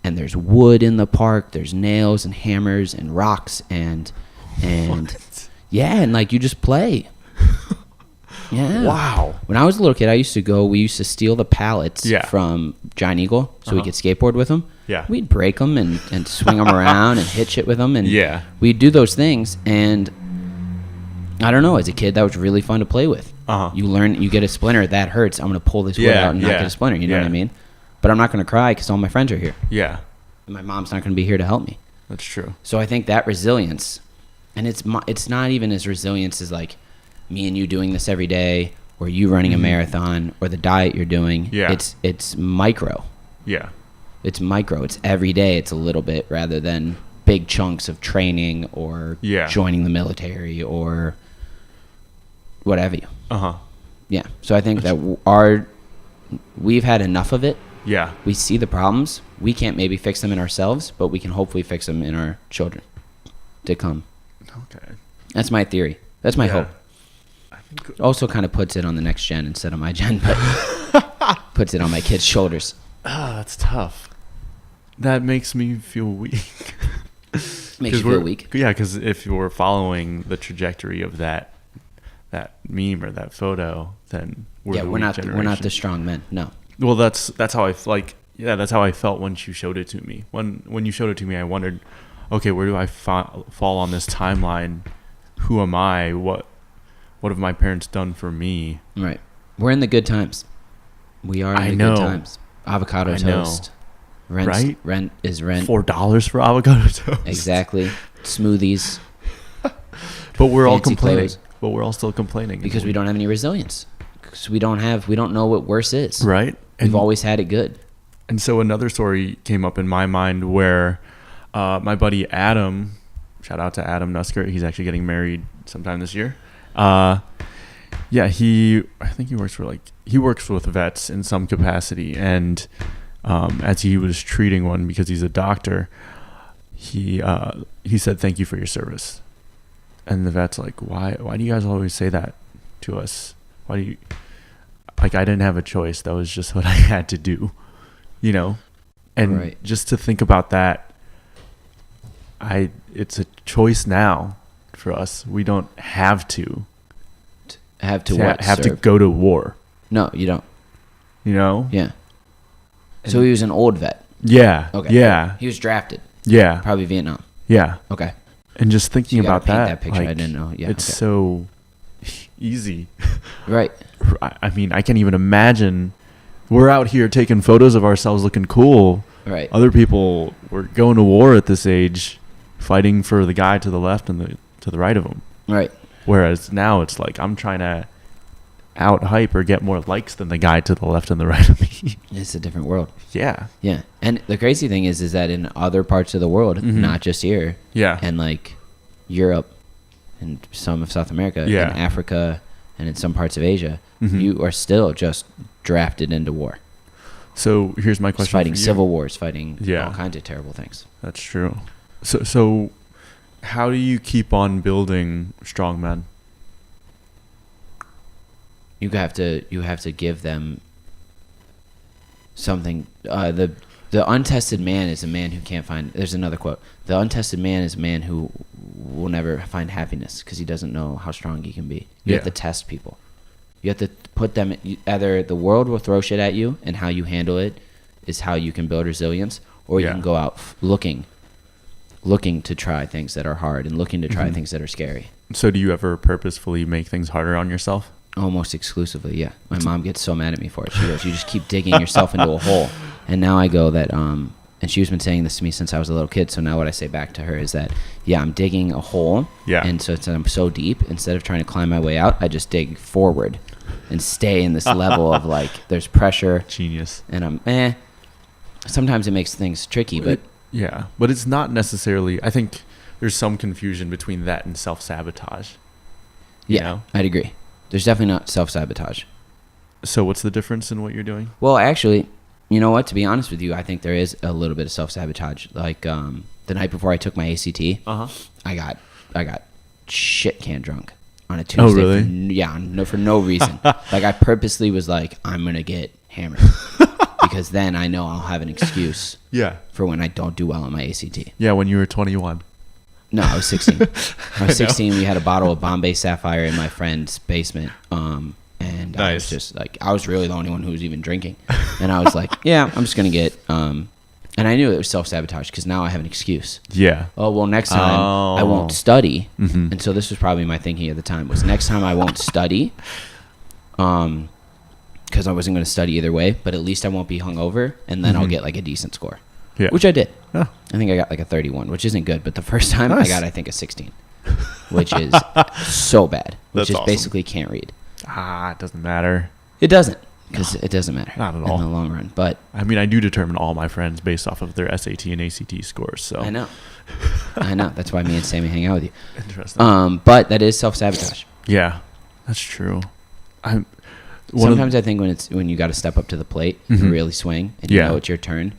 And there's wood in the park. There's nails and hammers and rocks and yeah, and like you just play. Yeah. Wow. When I was a little kid, we used to steal the pallets from Giant Eagle so we could skateboard with them. Yeah. We'd break them and swing them around and hit shit with them. And we'd do those things. And I don't know, as a kid, that was really fun to play with. You learn, you get a splinter, that hurts. I'm going to pull this wood out and not get a splinter. You know what I mean? But I'm not going to cry because all my friends are here. Yeah. And my mom's not going to be here to help me. That's true. So I think that resilience, and it's not even as resilience as like me and you doing this every day, or you running a marathon or the diet you're doing. Yeah. It's micro. Yeah. It's micro. It's every day. It's a little bit rather than big chunks of training or joining the military or what have you. Yeah. So I think that we've had enough of it. Yeah. We see the problems. We can't maybe fix them in ourselves, but we can hopefully fix them in our children to come. Okay. That's my theory. That's my hope. I think Also kind of puts it on the next gen instead of my gen, but puts it on my kids' shoulders. that's tough. That makes me feel weak. Makes you feel weak? Yeah, because if you're following the trajectory of that meme or that photo, then we're not the strong men. No. Well, that's how I that's how I felt when you showed it to me. When you showed it to me, I wondered, okay, where do I fall on this timeline? Who am I? What have my parents done for me? Right. We're in the good times. We are in the good times. Avocado toast. Rent is rent. $4 for avocado toast. Exactly. Smoothies. But we're all Fancy complaining. clothes. But we're all still complaining Because we don't have any resilience. Because we don't know what worse is. Right. We've always had it good. And so another story came up in my mind where my buddy Adam, shout out to Adam Nusker, he's actually getting married sometime this year. I think he works with vets in some capacity, and as he was treating one because he's a doctor, he said, "Thank you for your service." And the vet's like, "Why do you guys always say that to us? Why do you?" Like, I didn't have a choice. That was just what I had to do, And just to think about that, it's a choice now for us. We don't have to go to war. No, you don't. Yeah. So he was an old vet. Yeah. Okay. Yeah. He was drafted. Yeah. Probably Vietnam. Yeah. Okay. And just thinking about that picture, I didn't know. Yeah. It's so easy. Right. I mean, I can't even imagine. We're out here taking photos of ourselves looking cool. Right. Other people were going to war at this age, fighting for the guy to the left and to the right of them. Right. Whereas now it's like I'm trying to out-hype or get more likes than the guy to the left and the right of me. It's a different world. Yeah. Yeah. And the crazy thing is that in other parts of the world, not just here, and like Europe and some of South America and Africa and in some parts of Asia, you are still just drafted into war. So here's my question. Fighting civil wars, fighting all kinds of terrible things. That's true. So how do you keep on building strong men? You have to give them something. The untested man is a man who can't find. There's another quote. The untested man is a man who will never find happiness because he doesn't know how strong he can be. You have to test people. You have to put them. Either the world will throw shit at you, and how you handle it is how you can build resilience, or you can go out looking to try things that are hard and looking to try things that are scary. So do you ever purposefully make things harder on yourself? Almost exclusively, yeah. My mom gets so mad at me for it. She goes, "You just keep digging yourself into a hole." And now I go that, and she's been saying this to me since I was a little kid. So now what I say back to her is that, I'm digging a hole. Yeah. And so I'm so deep, instead of trying to climb my way out, I just dig forward and stay in this level of like, there's pressure. Genius. And I'm, sometimes it makes things tricky, but. But it's not necessarily, I think there's some confusion between that and self-sabotage. You know? I'd agree. There's definitely not self-sabotage. So what's the difference in what you're doing? Well, actually, you know what? To be honest with you, I think there is a little bit of self-sabotage. Like the night before I took my ACT, I got shit can drunk on a Tuesday. Oh, really? For no reason. Like I purposely was like, I'm gonna get hammered because then I know I'll have an excuse. For when I don't do well on my ACT. Yeah, when you were 21. No, I was 16. I was 16. We had a bottle of Bombay Sapphire in my friend's basement. And I was just like, I was really the only one who was even drinking. And I was like, I'm just going to get, and I knew it was self-sabotage because now I have an excuse. Yeah. Oh, well, next time I won't study. And so this was probably my thinking at the time was next time I won't study. Because I wasn't going to study either way, but at least I won't be hungover, and then I'll get like a decent score. Yeah. Which I did. Oh. I think I got like a 31, which isn't good, but the first time I got, I think, a 16, which is so bad, which is awesome. Basically can't read. It doesn't matter. It doesn't, because it doesn't matter. Not at all. In the long run. But I mean, I do determine all my friends based off of their SAT and ACT scores. So I know. I know. That's why me and Sammy hang out with you. Interesting. But that is self-sabotage. Yeah, that's true. Sometimes I think when you got to step up to the plate and really swing and you know it's your turn,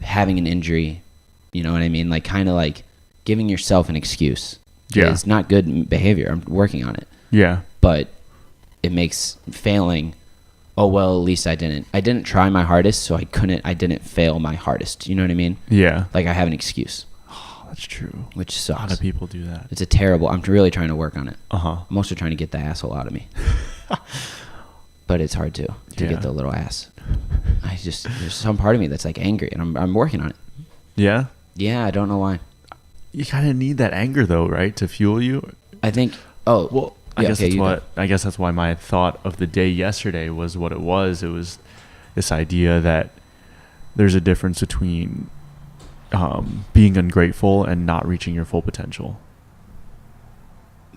having an injury, you know what I mean? Like kind of like giving yourself an excuse is not good behavior. I'm working on it. Yeah. But it makes failing, oh, well, at least I didn't try my hardest, so I didn't fail my hardest. You know what I mean? Yeah. Like I have an excuse. Oh, that's true. Which sucks. A lot of people do that. It's a terrible, I'm really trying to work on it. Uh-huh. I'm also trying to get the asshole out of me. But it's hard to get the little ass. There's some part of me that's like angry, and I'm working on it. Yeah? Yeah, I don't know why. You kind of need that anger, though, right, to fuel you? I think, I guess that's why my thought of the day yesterday was what it was. It was this idea that there's a difference between being ungrateful and not reaching your full potential.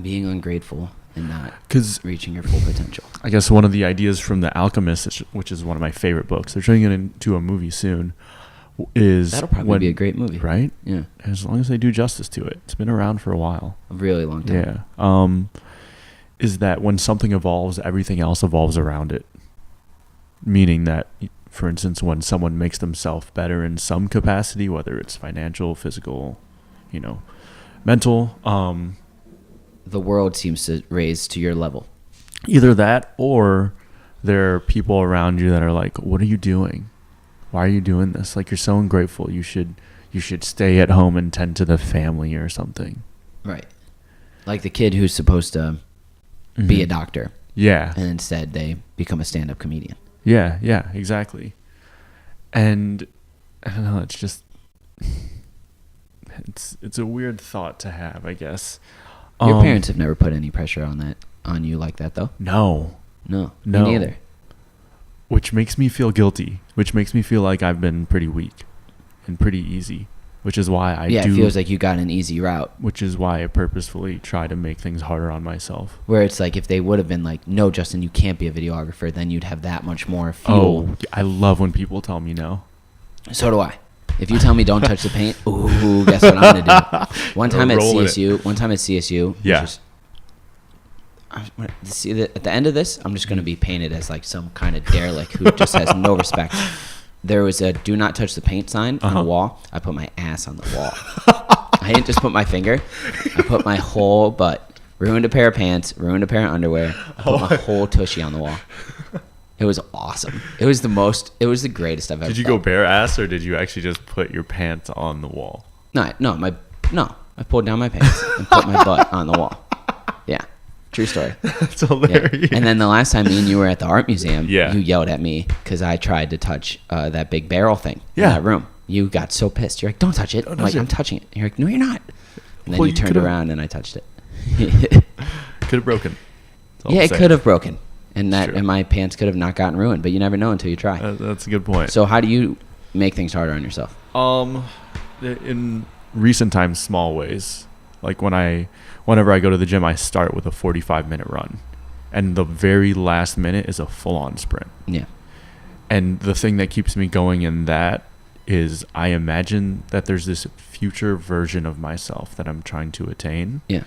Being ungrateful and not 'Cause reaching your full potential. I guess one of the ideas from The Alchemist, which is one of my favorite books, they're turning it into a movie soon, is that'll probably be a great movie, right? Yeah, as long as they do justice to it. It's been around for a while, a really long time. Yeah. Is that when something evolves, everything else evolves around it. Meaning that, for instance, when someone makes themselves better in some capacity, whether it's financial, physical, mental, the world seems to raise to your level. Either that, or there are people around you that are like, "What are you doing? Why are you doing this? Like, you're so ungrateful. You should stay at home and tend to the family or something." Right. Like the kid who's supposed to be a doctor. Yeah. And instead they become a stand-up comedian. Yeah, exactly. And I don't know, it's just it's a weird thought to have, I guess. Your parents have never put any pressure on you like that, though? No. Me neither. Which makes me feel guilty, which makes me feel like I've been pretty weak and pretty easy, which is why it feels like you got an easy route. Which is why I purposefully try to make things harder on myself. Where it's like if they would have been like, "No, Justin, you can't be a videographer," then you'd have that much more fuel. Oh, I love when people tell me no. So do I. If you tell me don't touch the paint, ooh, guess what I'm gonna do? One time at CSU, yeah. At the end of this, I'm just gonna be painted as like some kind of derelict who just has no respect. There was a "Do not touch the paint" sign on the wall. I put my ass on the wall. I didn't just put my finger. I put my whole butt. Ruined a pair of pants. Ruined a pair of underwear. I put my whole tushy on the wall. It was awesome. It was the greatest I've ever Did you felt. go bare ass, or did you actually just put your pants on the wall? No. I pulled down my pants and put my butt on the wall. Yeah. True story. That's hilarious. Yeah. And then the last time me and you were at the art museum, you yelled at me because I tried to touch that big barrel thing in Yeah. that room. You got so pissed. You're like, "Don't touch it." I'm like, "I'm touching it." And you're like, "No, you're not." And then Well, you you turned could've- around and I touched it. Could have broken. That's all Yeah, I'm it saying. could have broken. And True. and my pants could have not gotten ruined, but you never know until you try. That's a good point. So how do you make things harder on yourself? In recent times, small ways. Like whenever I go to the gym, I start with a 45-minute run, and the very last minute is a full-on sprint. Yeah. And the thing that keeps me going in that is I imagine that there's this future version of myself that I'm trying to attain. Yeah.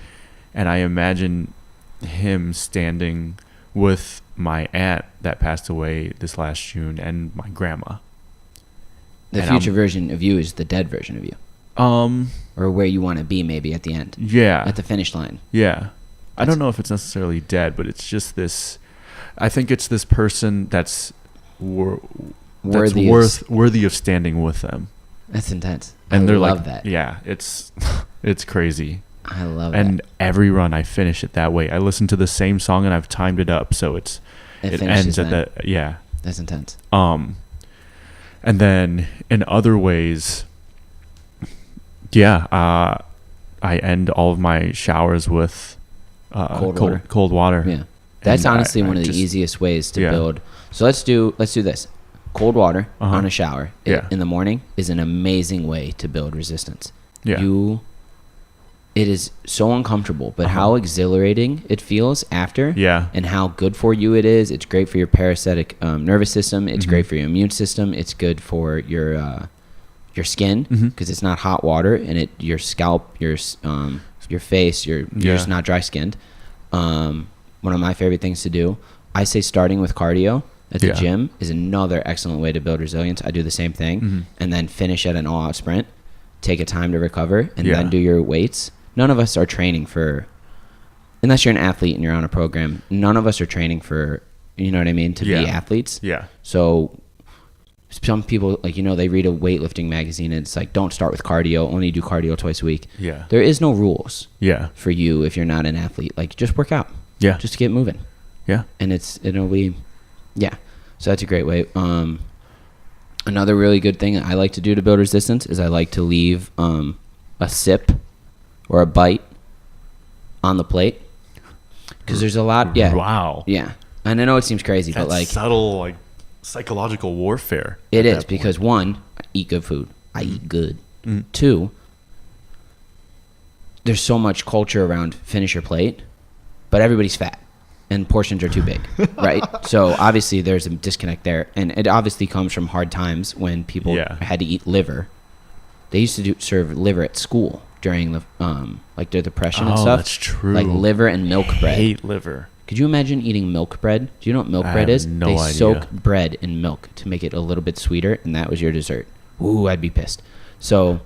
And I imagine him standing with my aunt that passed away this last June and my grandma. The And future version of you is the dead version of you. Or where you want to be maybe at the end. Yeah. At the finish line. Yeah. I don't know if it's necessarily dead, but it's just this. I think it's this person that's worthy of standing with them. That's intense. And they're love like, that. Yeah, it's crazy. I love And that. every run I finish it that way. I listen to the same song and I've timed it up so it ends at that. Yeah. That's intense. And then in other ways, I end all of my showers with cold water. Yeah. That's And honestly I one of the just- easiest ways to Yeah. build. So let's do this. Cold water on a shower Yeah. in the morning is an amazing way to build resistance. Yeah. You it is so uncomfortable, but how exhilarating it feels after. Yeah. And how good for you it is. It's great for your parasympathetic nervous system. It's great for your immune system. It's good for your skin because it's not hot water, and your scalp, your face, you're just not dry skinned. One of my favorite things to do, I say starting with cardio at the gym is another excellent way to build resilience. I do the same thing, and then finish at an all-out sprint. Take a time to recover, and then do your weights. None of us are training for, unless you're an athlete and you're on a program, none of us are training for, you know what I mean, to be athletes. Yeah. So some people, like, they read a weightlifting magazine and it's like, don't start with cardio, only do cardio twice a week. Yeah. There is no rules for you if you're not an athlete. Like, just work out. Yeah. Just get moving. Yeah. And it'll be, so that's a great way. Another really good thing I like to do to build resistance is I like to leave a sip or a bite on the plate, because there's a lot. Yeah. Wow. Yeah. And I know it seems crazy, That's but like subtle, like psychological warfare. It is, because one, I eat good food. I eat good. Two, there's so much culture around finish your plate, but everybody's fat and portions are too big, right? So obviously there's a disconnect there, and it obviously comes from hard times when people had to eat liver. They used to serve liver at school during the the Depression and stuff. Oh, that's true. Like liver and milk bread. I hate liver. Could you imagine eating milk bread? Do you know what milk bread is? No they idea. soak bread in milk to make it a little bit sweeter, and that was your dessert. Ooh, I'd be pissed. So,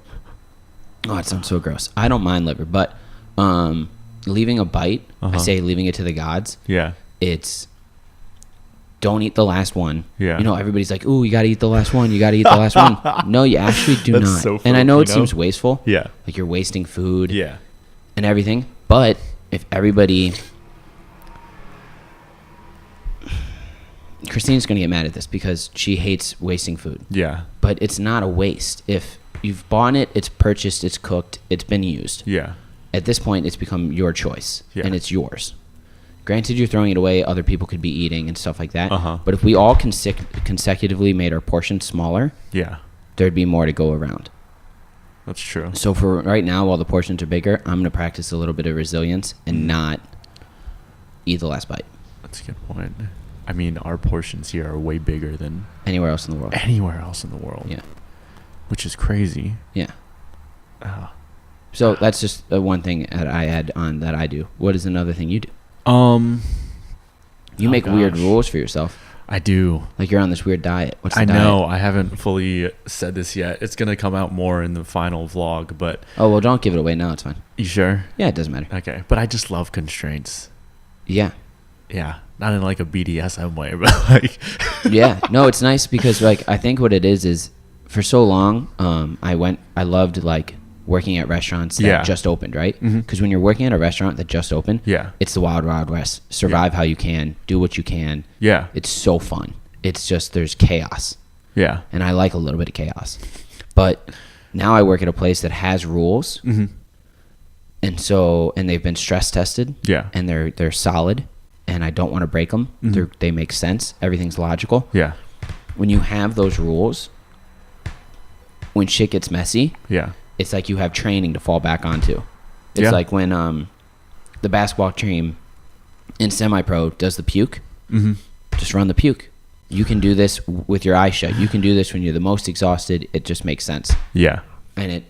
it sounds so gross. I don't mind liver, but leaving a bite, I say leaving it to the gods. Yeah. It's don't eat the last one. Yeah. Everybody's like, ooh, you got to eat the last one. You got to eat the last one. No, you actually do That's not. so And I know it Filipino. seems wasteful. Yeah. Like you're wasting food. Yeah. And everything. But if everybody... Christine's going to get mad at this because she hates wasting food. Yeah. But it's not a waste. If you've bought it, it's purchased, it's cooked, it's been used. Yeah. At this point, it's become your choice, Yeah. and it's yours. Granted, you're throwing it away, other people could be eating and stuff like that. But if we all consecutively made our portions smaller, there'd be more to go around. That's true. So for right now, while the portions are bigger, I'm going to practice a little bit of resilience and not eat the last bite. That's a good point. I mean, our portions here are way bigger than anywhere else in the world. Anywhere else in the world. Yeah. Which is crazy. Yeah. So that's just one thing that I add on that I do. What is another thing you do? You make weird rules for yourself. I do. Like you're on this weird diet. What's the diet? I know. I haven't fully said this yet. It's going to come out more in the final vlog, but... Oh, well, don't give it away now. It's fine. You sure? Yeah, it doesn't matter. Okay. But I just love constraints. Yeah. Yeah. Not in like a BDSM way, but like... Yeah. No, it's nice because like I think what it is for so long, I loved like working at restaurants that just opened, right? Because when you're working at a restaurant that just opened, it's the wild, wild west. Survive how you can, do what you can. Yeah. It's so fun. It's just, there's chaos. Yeah. And I like a little bit of chaos. But now I work at a place that has rules. And so, and they've been stress tested. Yeah. And they're solid. And I don't want to break them. They make sense. Everything's logical. Yeah. When you have those rules, when shit gets messy, it's like you have training to fall back onto. It's like when the basketball team in semi-pro does the puke. Just run the puke. You can do this with your eyes shut. You can do this when you're the most exhausted. It just makes sense. Yeah. And it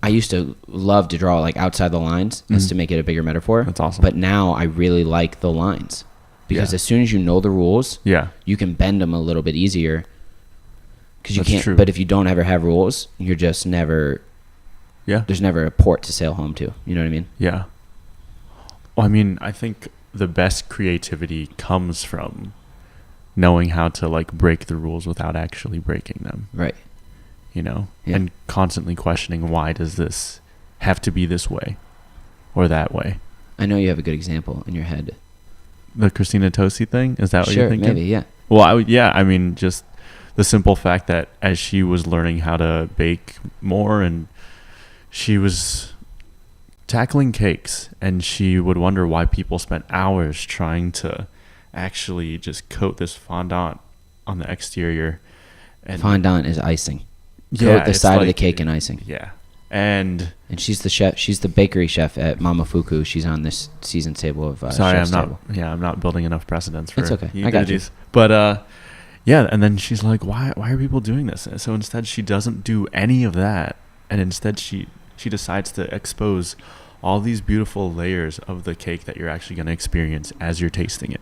I used to love to draw like outside the lines just to make it a bigger metaphor. That's awesome. But now I really like the lines because as soon as you know the rules, you can bend them a little bit easier. Because you can't. True. But if you don't ever have rules, you're just never. Yeah. There's never a port to sail home to. You know what I mean? Yeah. Well, I mean, I think the best creativity comes from knowing how to like break the rules without actually breaking them. Right. And constantly questioning, why does this have to be this way or that way? I know you have a good example in your head. The Christina Tosi thing? Is that what you're thinking? Maybe, yeah. Well, I mean, just the simple fact that as she was learning how to bake more and she was tackling cakes and she would wonder why people spent hours trying to actually just coat this fondant on the exterior. And fondant is icing. Yeah, coat the side of the cake in icing. Yeah. And she's the chef. She's the bakery chef at Mama Fuku. She's on this season's table of sorry, Chef's I'm not. Table. Yeah, I'm not building enough precedence for. It's okay. You I got you. these. But yeah, and then she's like, why are people doing this? And so instead, she doesn't do any of that, and instead she decides to expose all these beautiful layers of the cake that you're actually going to experience as you're tasting it.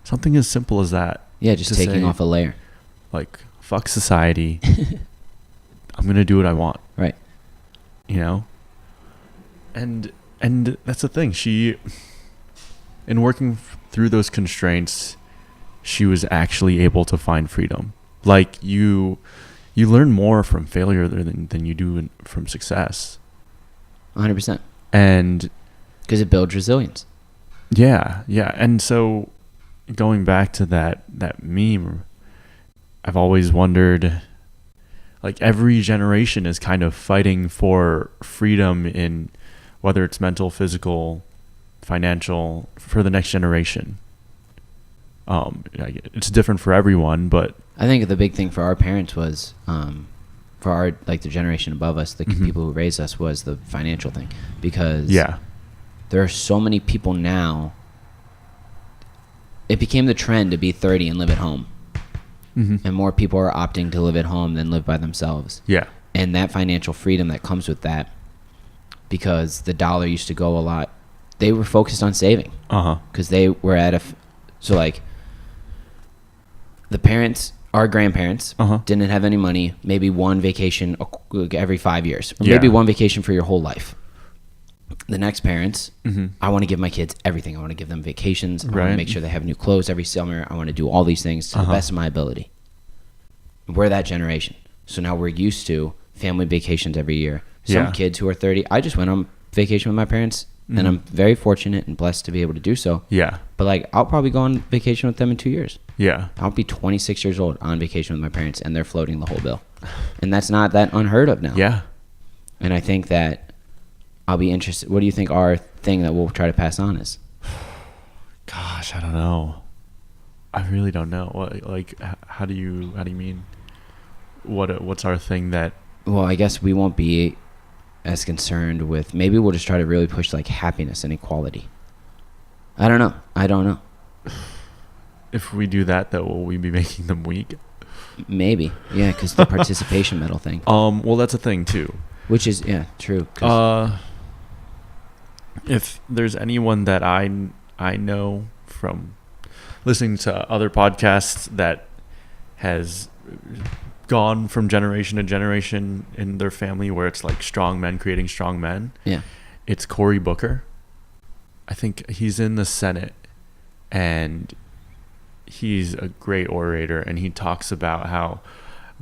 Something as simple as that. Yeah, just taking off a layer. Like, fuck society. I'm going to do what I want. Right. You know? And that's the thing. She, in working through those constraints, she was actually able to find freedom. Like, you learn more from failure than you do from success. 100%. And because it builds resilience. Yeah. And so going back to that meme, I've always wondered, like, every generation is kind of fighting for freedom in whether it's mental, physical, financial, for the next generation. It's different for everyone, but I think the big thing for our parents was, for our, like, the generation above us, the people who raised us, was the financial thing. Because there are so many people now. It became the trend to be 30 and live at home. And more people are opting to live at home than live by themselves. Yeah. And that financial freedom that comes with that, because the dollar used to go a lot, they were focused on saving. Because they were at so, like, the parents, our grandparents, didn't have any money, maybe one vacation every 5 years, or maybe one vacation for your whole life. The next parents, I want to give my kids everything. I want to give them vacations. I want to make sure they have new clothes every summer. I want to do all these things to the best of my ability. We're that generation. So now we're used to family vacations every year. Some kids who are 30, I just went on vacation with my parents, and I'm very fortunate and blessed to be able to do so. Yeah. But, like, I'll probably go on vacation with them in 2 years. Yeah. I'll be 26 years old on vacation with my parents, and they're floating the whole bill. And that's not that unheard of now. Yeah. And I think that I'll be interested. What do you think our thing that we'll try to pass on is? Gosh, I don't know. I really don't know. What, like, how do you mean? What's our thing that? Well, I guess we won't be as concerned with. Maybe we'll just try to really push, like, happiness and equality. I don't know. If we do that, though, will we be making them weak? Maybe, yeah, because the participation medal thing. Well, that's a thing too. Which is, yeah, true. If there's anyone that I know from listening to other podcasts that has gone from generation to generation in their family, where it's like strong men creating strong men. Yeah, it's Cory Booker. I think he's in the Senate, and he's a great orator, and he talks about how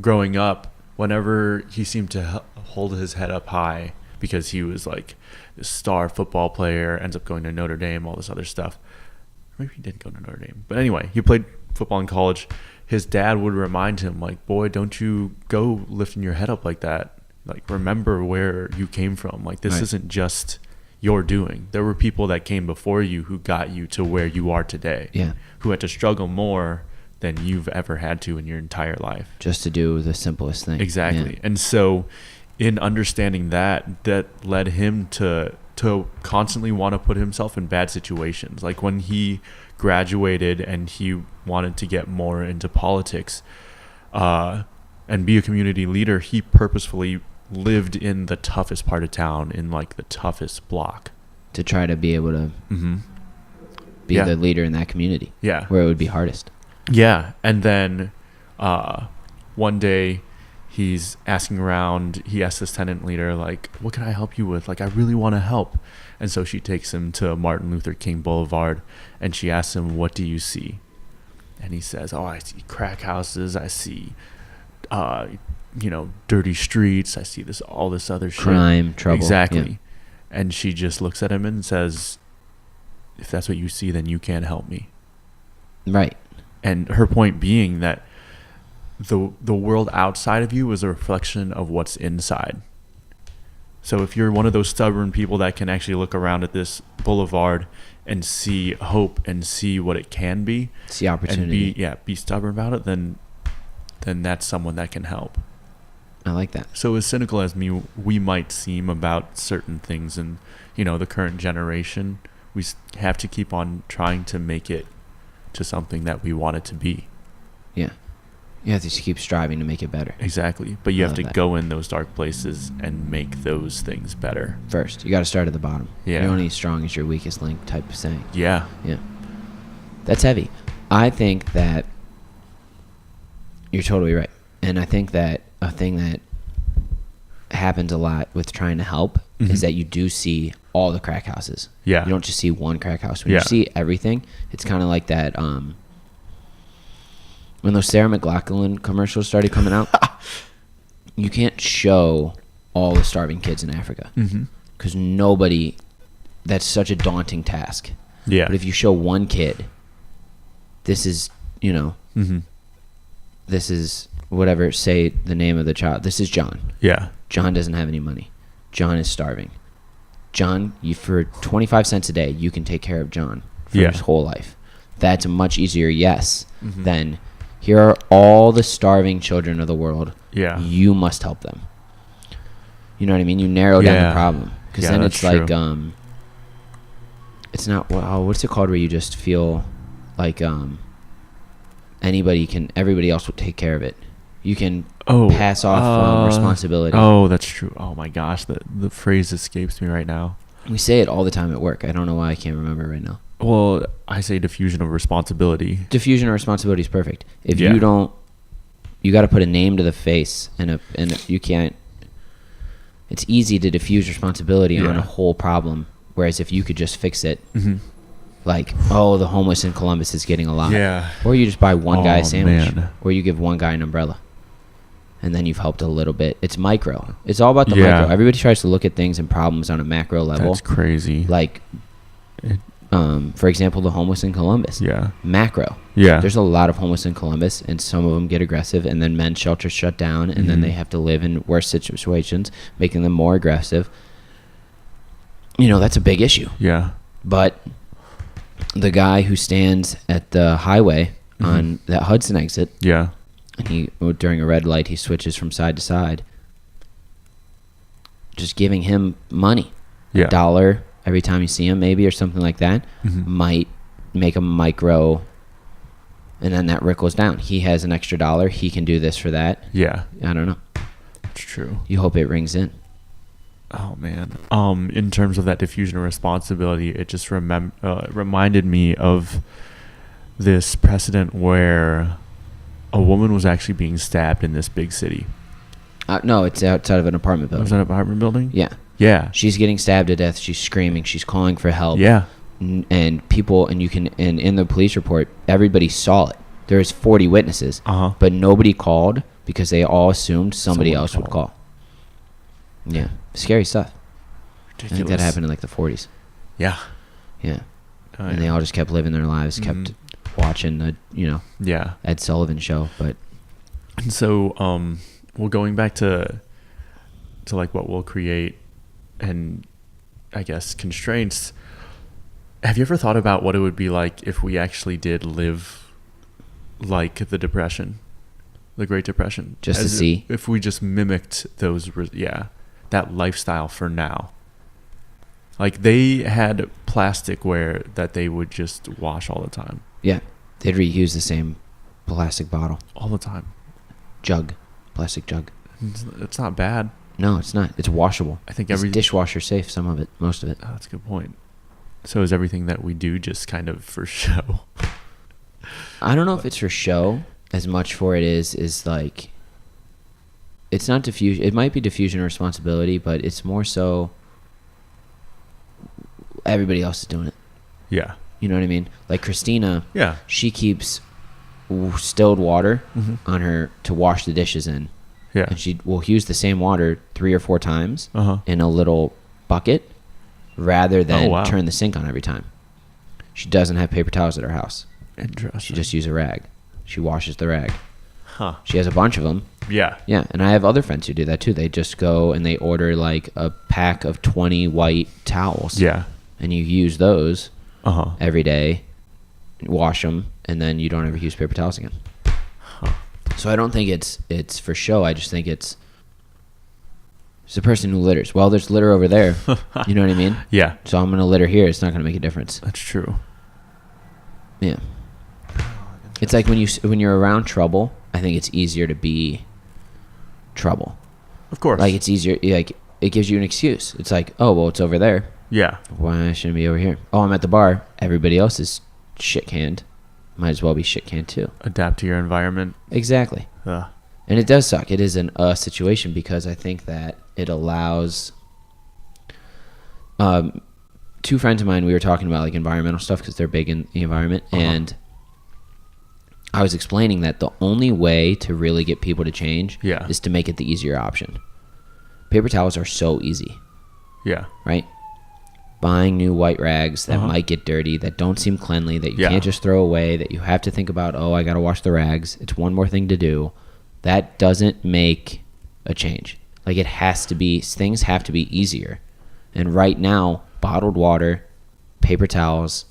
growing up, whenever he seemed to hold his head up high because he was like this star football player, ends up going to Notre Dame, all this other stuff. Maybe he didn't go to Notre Dame, but anyway, he played football in college. His dad would remind him, like, boy, don't you go lifting your head up like that. Like, remember where you came from. Like, this isn't just your doing. There were people that came before you who got you to where you are today. Yeah. Who had to struggle more than you've ever had to in your entire life. Just to do the simplest thing. Exactly. Yeah. And so in understanding that led him to constantly want to put himself in bad situations. Like when he graduated and he wanted to get more into politics and be a community leader, he purposefully lived in the toughest part of town, in like the toughest block, to try to be able to be the leader in that community. Yeah. Where it would be hardest. Yeah. And then one day he's asking around, he asks this tenant leader, like, what can I help you with? Like, I really want to help. And so she takes him to Martin Luther King Boulevard, and she asks him, what do you see? And he says, oh, I see crack houses. I see, dirty streets. I see all this other shit. Crime, trouble. Exactly. Yeah. And she just looks at him and says, if that's what you see, then you can't help me. Right. And her point being that the world outside of you is a reflection of what's inside. So if you're one of those stubborn people that can actually look around at this boulevard and see hope and see what it can be, see opportunity, and be stubborn about it, then that's someone that can help. I like that. So as cynical as we might seem about certain things in, the current generation, we have to keep on trying to make it to something that we want it to be. Yeah. You have to just keep striving to make it better. Exactly. But you I have to love that. go in those dark places and make those things better. First, you got to start at the bottom. Yeah. You're only as strong as your weakest link type of saying. Yeah. Yeah. That's heavy. I think that you're totally right. And I think that a thing that happens a lot with trying to help is that you do see all the crack houses. Yeah. You don't just see one crack house. When Yeah. you see everything, it's kind of like that when those Sarah McLachlan commercials started coming out. You can't show all the starving kids in Africa because nobody, that's such a daunting task. Yeah. But if you show one kid, this is, this is whatever, say the name of the child. This is John. Yeah. John doesn't have any money. John is starving. John, for 25 cents a day, you can take care of John for his whole life. That's a much easier yes than here are all the starving children of the world. Yeah. You must help them. You know what I mean? You narrow down the problem. Because then it's like, true. it's not, what's it called where you just feel like everybody else will take care of it. You can pass off responsibility. Oh, that's true. Oh my gosh, the phrase escapes me right now. We say it all the time at work. I don't know why I can't remember right now. Well, I say diffusion of responsibility. Diffusion of responsibility is perfect. If you don't, you got to put a name to the face, and you can't. It's easy to diffuse responsibility on a whole problem, whereas if you could just fix it, like, the homeless in Columbus is getting a lot. Yeah. Or you just buy one guy a sandwich, man. or you give one guy an umbrella, and then you've helped a little bit. It's micro. It's all about the micro. Everybody tries to look at things and problems on a macro level. That's crazy. Like, for example, the homeless in Columbus. Yeah. Macro. Yeah. There's a lot of homeless in Columbus, and some of them get aggressive, and then men's shelters shut down, and then they have to live in worse situations, making them more aggressive. That's a big issue. Yeah. But the guy who stands at the highway on that Hudson exit, and during a red light, he switches from side to side, just giving him money, $1 every time you see him, maybe, or something like that, might make a micro, and then that ripples down. He has an extra $1. He can do this for that. Yeah. I don't know. It's true. You hope it rings in. Oh man. In terms of that diffusion of responsibility, it just reminded me of this precedent where a woman was actually being stabbed in this big city. No, it's outside of an apartment building. Was that an apartment building? Yeah. Yeah. She's getting stabbed to death. She's screaming. She's calling for help. Yeah. And people, and in the police report, everybody saw it. There's 40 witnesses, but nobody called because they all assumed somebody else would call. Yeah. Scary stuff. Ridiculous. I think that happened in like the 40s. Yeah. Yeah. And they all just kept living their lives, kept watching the, Ed Sullivan show. But and so, well, going back to like what we'll create and I guess constraints, have you ever thought about what it would be like if we actually did live like the Depression, the Great Depression? Just to see? If we just mimicked those, that lifestyle for now. Like they had plasticware that they would just wash all the time. Yeah. They'd reuse the same plastic bottle. All the time. Plastic jug. It's not bad. No, it's not. It's washable. I think it's dishwasher safe, some of it, most of it. Oh, that's a good point. So is everything that we do just kind of for show? I don't know if it's for show as much for it is like, it's not diffusion. It might be diffusion of responsibility, but it's more so everybody else is doing it. Yeah. You know what I mean? Like Christina, Yeah. she keeps distilled water on her to wash the dishes in. Yeah. And she will use the same water 3 or 4 times in a little bucket rather than turn the sink on every time. She doesn't have paper towels at her house. Interesting. She just uses a rag. She washes the rag. Huh. She has a bunch of them. Yeah. Yeah, and I have other friends who do that too. They just go and they order like a pack of 20 white towels. Yeah. And you use those Uh-huh. every day, wash them, and then you don't ever use paper towels again. Huh. So I don't think it's for show. I just think it's It's the person who litters. Well, there's litter over there. You know what I mean? Yeah. So I'm going to litter here. It's not going to make a difference. That's true. Yeah. It's like when you're around trouble, I think it's easier to be trouble. Of course. Like it's easier. Like it gives you an excuse. It's like, oh well, it's over there. Yeah. Why shouldn't it be over here? Oh, I'm at the bar. Everybody else is shit canned. Might as well be shit canned too. Adapt to your environment. Exactly. And it does suck. It is a situation because I think that it allows. Two friends of mine, we were talking about like environmental stuff because they're big in the environment, and I was explaining that the only way to really get people to change is to make it the easier option. Paper towels are so easy. Yeah. Right? Buying new white rags that might get dirty, that don't seem cleanly, that you can't just throw away, that you have to think about, oh, I got to wash the rags. It's one more thing to do. That doesn't make a change. Like it has to be, things have to be easier. And right now, bottled water, paper towels,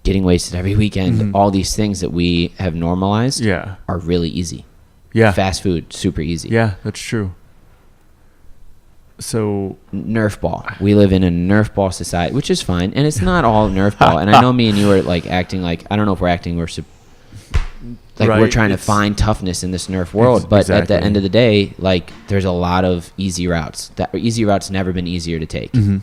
getting wasted every weekend, all these things that we have normalized are really easy. Yeah. Fast food, super easy. Yeah, that's true. So Nerf ball. We live in a Nerf ball society, which is fine. And it's not all Nerf ball. And I know me and you are like acting like, I don't know if we're acting, we're trying to find toughness in this Nerf world. But at the end of the day, like there's a lot of easy routes. That easy routes never been easier to take. And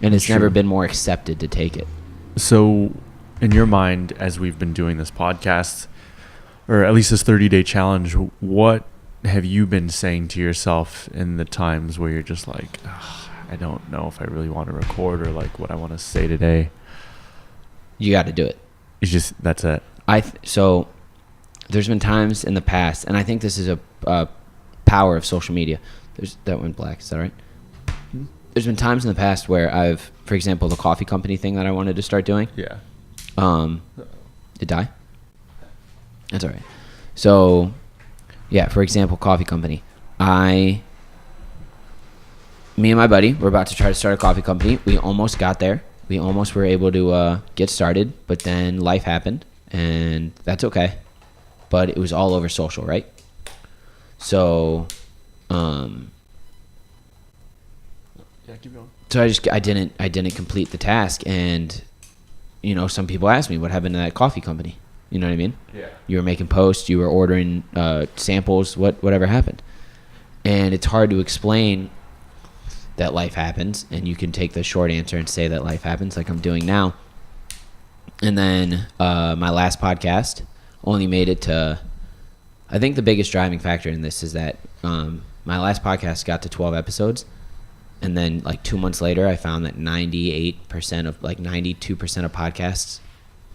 it's never been more accepted to take it. So in your mind, as we've been doing this podcast, or at least this 30-day challenge, what have you been saying to yourself in the times where you're just like, I don't know if I really want to record or like what I want to say today? You got to do it. It's just, that's it. So there's been times in the past, and I think this is a power of social media. That went black. Is that right? There's been times in the past where I've, for example, the coffee company thing that I wanted to start doing. Yeah. It die? That's all right. So, yeah, for example, coffee company. Me and my buddy were about to try to start a coffee company. We almost got there. We almost were able to get started, but then life happened, and that's okay. But it was all over social, right? So, keep going. So I didn't complete the task, and you know, some people ask me what happened to that coffee company. You know what I mean? Yeah. You were making posts, you were ordering samples, whatever happened. And it's hard to explain that life happens, and you can take the short answer and say that life happens like I'm doing now. And then my last podcast only made it to, I think the biggest driving factor in this is that my last podcast got to 12 episodes. And then like 2 months later, I found that 92% of podcasts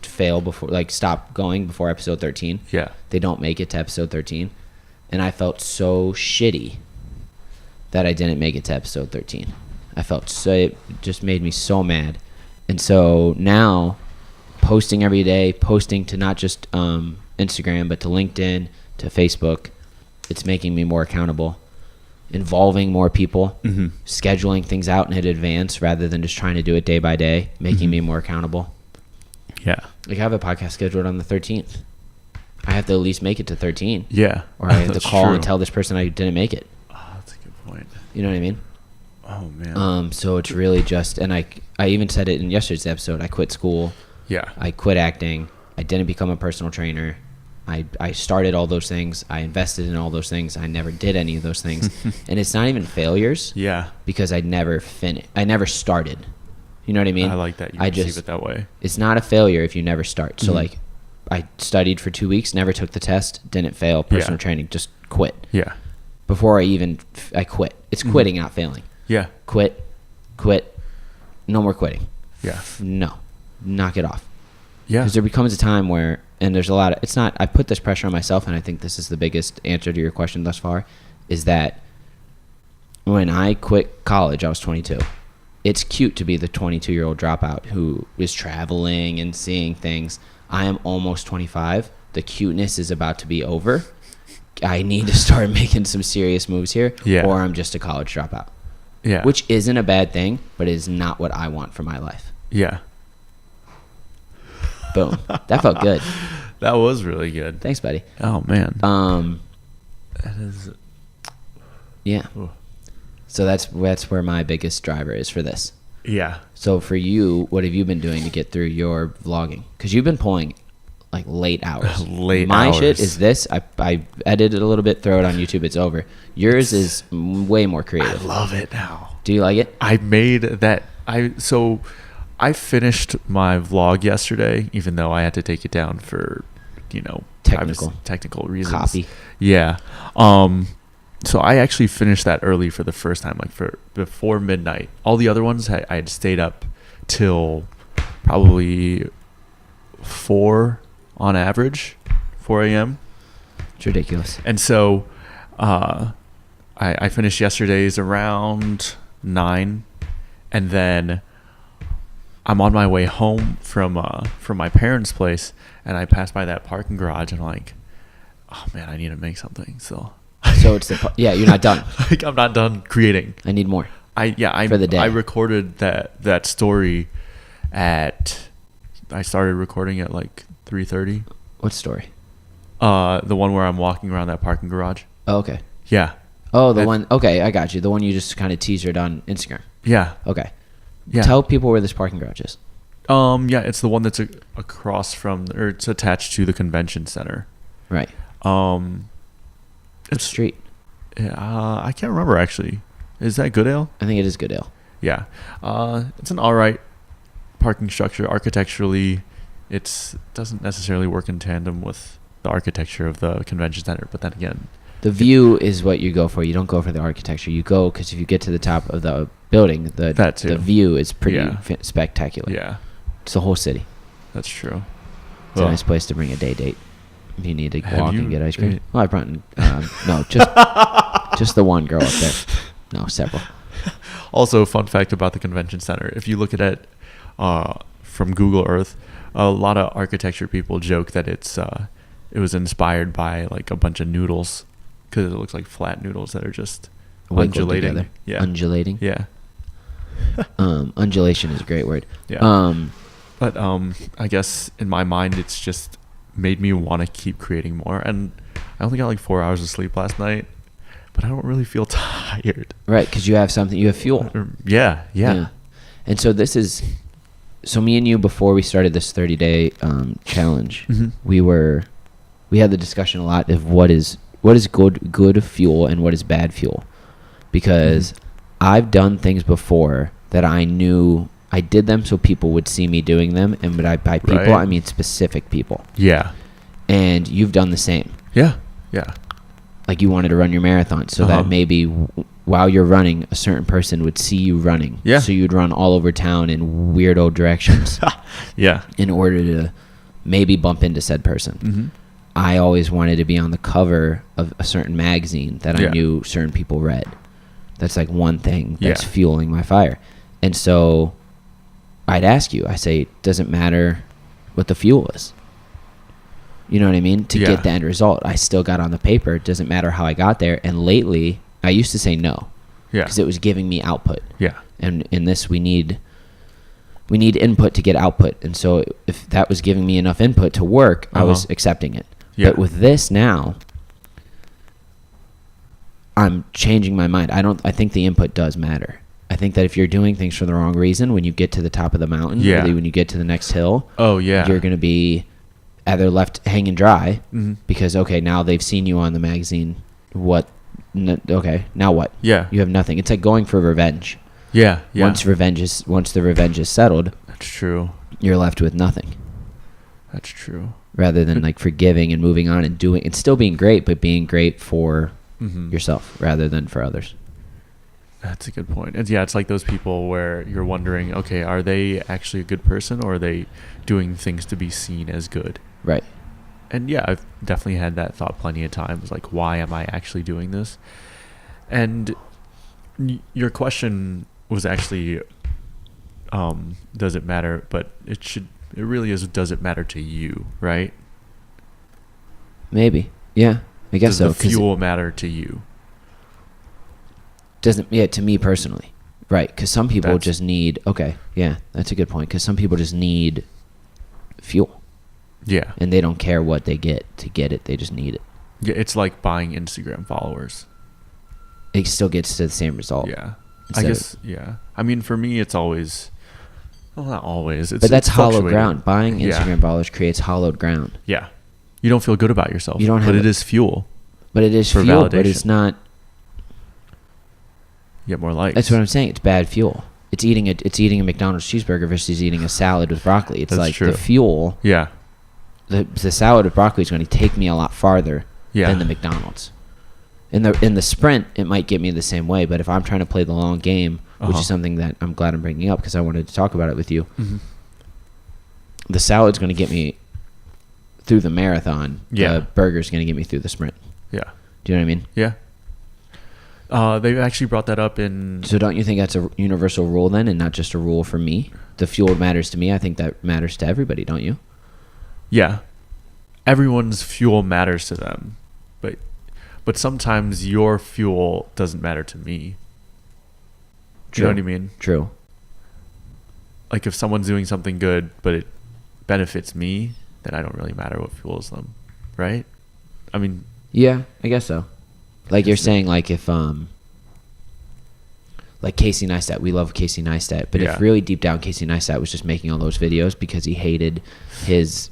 fail before, like stop going before episode 13. Yeah. They don't make it to episode 13. And I felt so shitty that I didn't make it to episode 13. It just made me so mad. And so now posting every day, posting to not just Instagram, but to LinkedIn, to Facebook, it's making me more accountable. Involving more people, scheduling things out in advance rather than just trying to do it day by day, making me more accountable. Yeah. Like I have a podcast scheduled on the 13th. I have to at least make it to 13. Yeah. Or I have to call and tell this person I didn't make it. Oh, that's a good point. You know what I mean? Oh, man. So it's really just, and I even said it in yesterday's episode, I quit school. Yeah. I quit acting. I didn't become a personal trainer. I started all those things. I invested in all those things. I never did any of those things. And it's not even failures. Yeah. Because I never finished. I never started. You know what I mean? I like that you perceive it that way. It's not a failure if you never start. So like I studied for 2 weeks, never took the test, didn't fail, personal training, just quit. Yeah. Before I quit. It's quitting, not failing. Yeah. Quit. No more quitting. Yeah. No. Knock it off. Yeah. Because there becomes a time where, and there's a lot of, it's not, I put this pressure on myself, and I think this is the biggest answer to your question thus far, is that when I quit college, I was 22. It's cute to be the 22-year-old dropout who is traveling and seeing things. I am almost 25. The cuteness is about to be over. I need to start making some serious moves here, or I'm just a college dropout. Yeah. Which isn't a bad thing, but it is not what I want for my life. Yeah. Boom. That felt good. That was really good. Thanks, buddy. Oh, man. That is... Yeah. Ooh. So that's where my biggest driver is for this. Yeah. So for you, what have you been doing to get through your vlogging? Because you've been pulling like late hours. My shit is this. I edit it a little bit, throw it on YouTube, it's over. Yours is way more creative. I love it now. Do you like it? I made that. I finished my vlog yesterday, even though I had to take it down for, technical reasons. Copy. Yeah. So I actually finished that early for the first time, like before midnight. All the other ones I had stayed up till probably 4 on average, 4 a.m. It's ridiculous. And so I finished yesterday's around 9, and then I'm on my way home from my parents' place, and I passed by that parking garage, and I'm like, oh man, I need to make something. So it's you're not done. Like, I'm not done creating. I need more. For the day. I recorded that story I started recording at like 3:30. What story? The one where I'm walking around that parking garage. Oh, okay. Yeah. Oh, the one. Okay, I got you. The one you just kind of teasered on Instagram. Yeah. Okay. Yeah. Tell people where this parking garage is. Yeah, it's the one that's across from, or it's attached to the convention center. Right. It's street. I can't remember actually. Is that Goodale? I think it is Goodale. Yeah. It's an all right parking structure. Architecturally, it doesn't necessarily work in tandem with the architecture of the convention center. But then again, the view is what you go for. You don't go for the architecture. You go because if you get to the top of the building, the view is pretty spectacular. Yeah. It's the whole city. That's true. It's a nice place to bring a date. If you need to walk and get ice cream. Yeah. Well, I brought no, just the one girl up there. No, several. Also, fun fact about the convention center: if you look at it from Google Earth, a lot of architecture people joke that it was inspired by like a bunch of noodles, because it looks like flat noodles that are just undulating. Together. Yeah, undulating. Yeah. Undulation is a great word. Yeah. But I guess in my mind, it's just made me want to keep creating more. And I only got like 4 hours of sleep last night, but I don't really feel tired. Right, because you have fuel. Yeah. And so so me and you, before we started this 30-day challenge, mm-hmm. we had the discussion a lot of what is good fuel and what is bad fuel, because I've done things before that I knew I did them so people would see me doing them, and by people Right. I mean specific people. Yeah. And you've done the same. Yeah. Like you wanted to run your marathon so that maybe while you're running, a certain person would see you running. Yeah. So you'd run all over town in weirdo directions. Yeah. In order to maybe bump into said person. Mm-hmm. I always wanted to be on the cover of a certain magazine that I knew certain people read. That's like one thing that's fueling my fire. And so I'd ask you, I say, does it matter what the fuel is? You know what I mean? To get the end result, I still got on the paper. It doesn't matter how I got there. And lately, I used to say no. Yeah. Because it was giving me output. Yeah. And in this, we need input to get output. And so if that was giving me enough input to work, I was accepting it. Yeah. But with this now, I'm changing my mind. I think the input does matter. I think that if you're doing things for the wrong reason, when you get to the top of the mountain, or when you get to the next hill, you're going to be either left hanging dry because, okay, now they've seen you on the magazine. Okay, now what? Yeah. You have nothing. It's like going for revenge. Yeah. Once the revenge is settled, that's true. You're left with nothing. That's true. Rather than like forgiving and moving on and doing, it's still being great, but being great for yourself rather than for others. That's a good point. And it's like those people where you're wondering, okay, are they actually a good person, or are they doing things to be seen as good? Right. And I've definitely had that thought plenty of times, like, why am I actually doing this? And your question was actually, does it matter? But it really is, does it matter to you, right? Maybe. Yeah, I guess so. Does the fuel matter to you? To me personally. Right, because some people just need, that's a good point, because some people just need fuel. Yeah. And they don't care what they get to get it, they just need it. Yeah, it's like buying Instagram followers. it still gets to the same result. Yeah. Instead I guess, yeah. I mean, for me, it's always, well, not always. But that's it's hollow fluctuating. ground. Buying Yeah. Instagram followers creates hollowed ground. Yeah. You don't feel good about yourself. You don't have but it a- is fuel. But it is For fuel, but it's validation. not. You get more likes. That's what I'm saying. It's bad fuel. It's eating a McDonald's cheeseburger versus eating a salad with broccoli. It's That's like true. the fuel. Yeah. The salad with broccoli is going to take me a lot farther Yeah. than the McDonald's. In the sprint, it might get me the same way, but if I'm trying to play the long game, which Uh-huh. is something that I'm glad I'm bringing up because I wanted to talk about it with you, Mhm. the salad's going to get me through the marathon. Yeah. The burger's going to get me through the sprint. Yeah. Do you know what I mean? Yeah. They actually brought that up in. So don't you think that's a universal rule then, and not just a rule for me? The fuel matters to me. I think that matters to everybody, don't you? Yeah. Everyone's fuel matters to them, but sometimes your fuel doesn't matter to me. Do you know what I mean? True. Like if someone's doing something good, but it benefits me, then I don't really matter what fuels them, right? I mean, Yeah, I guess so. Like you're saying, like if like Casey Neistat, we love Casey Neistat, but Yeah. if really deep down Casey Neistat was just making all those videos because he hated his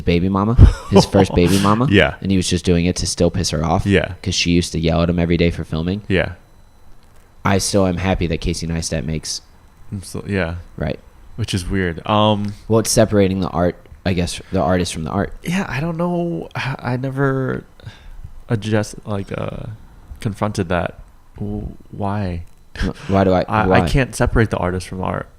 baby mama, his first baby mama, Yeah. and he was just doing it to still piss her off, Yeah. because she used to yell at him every day for filming. yeah. I still am happy that Casey Neistat makes Yeah. right. Which is weird. Well, it's separating the art, I guess, the artist from the art. Yeah, I don't know. I never confronted that. Why? Why do I? I can't separate the artist from art.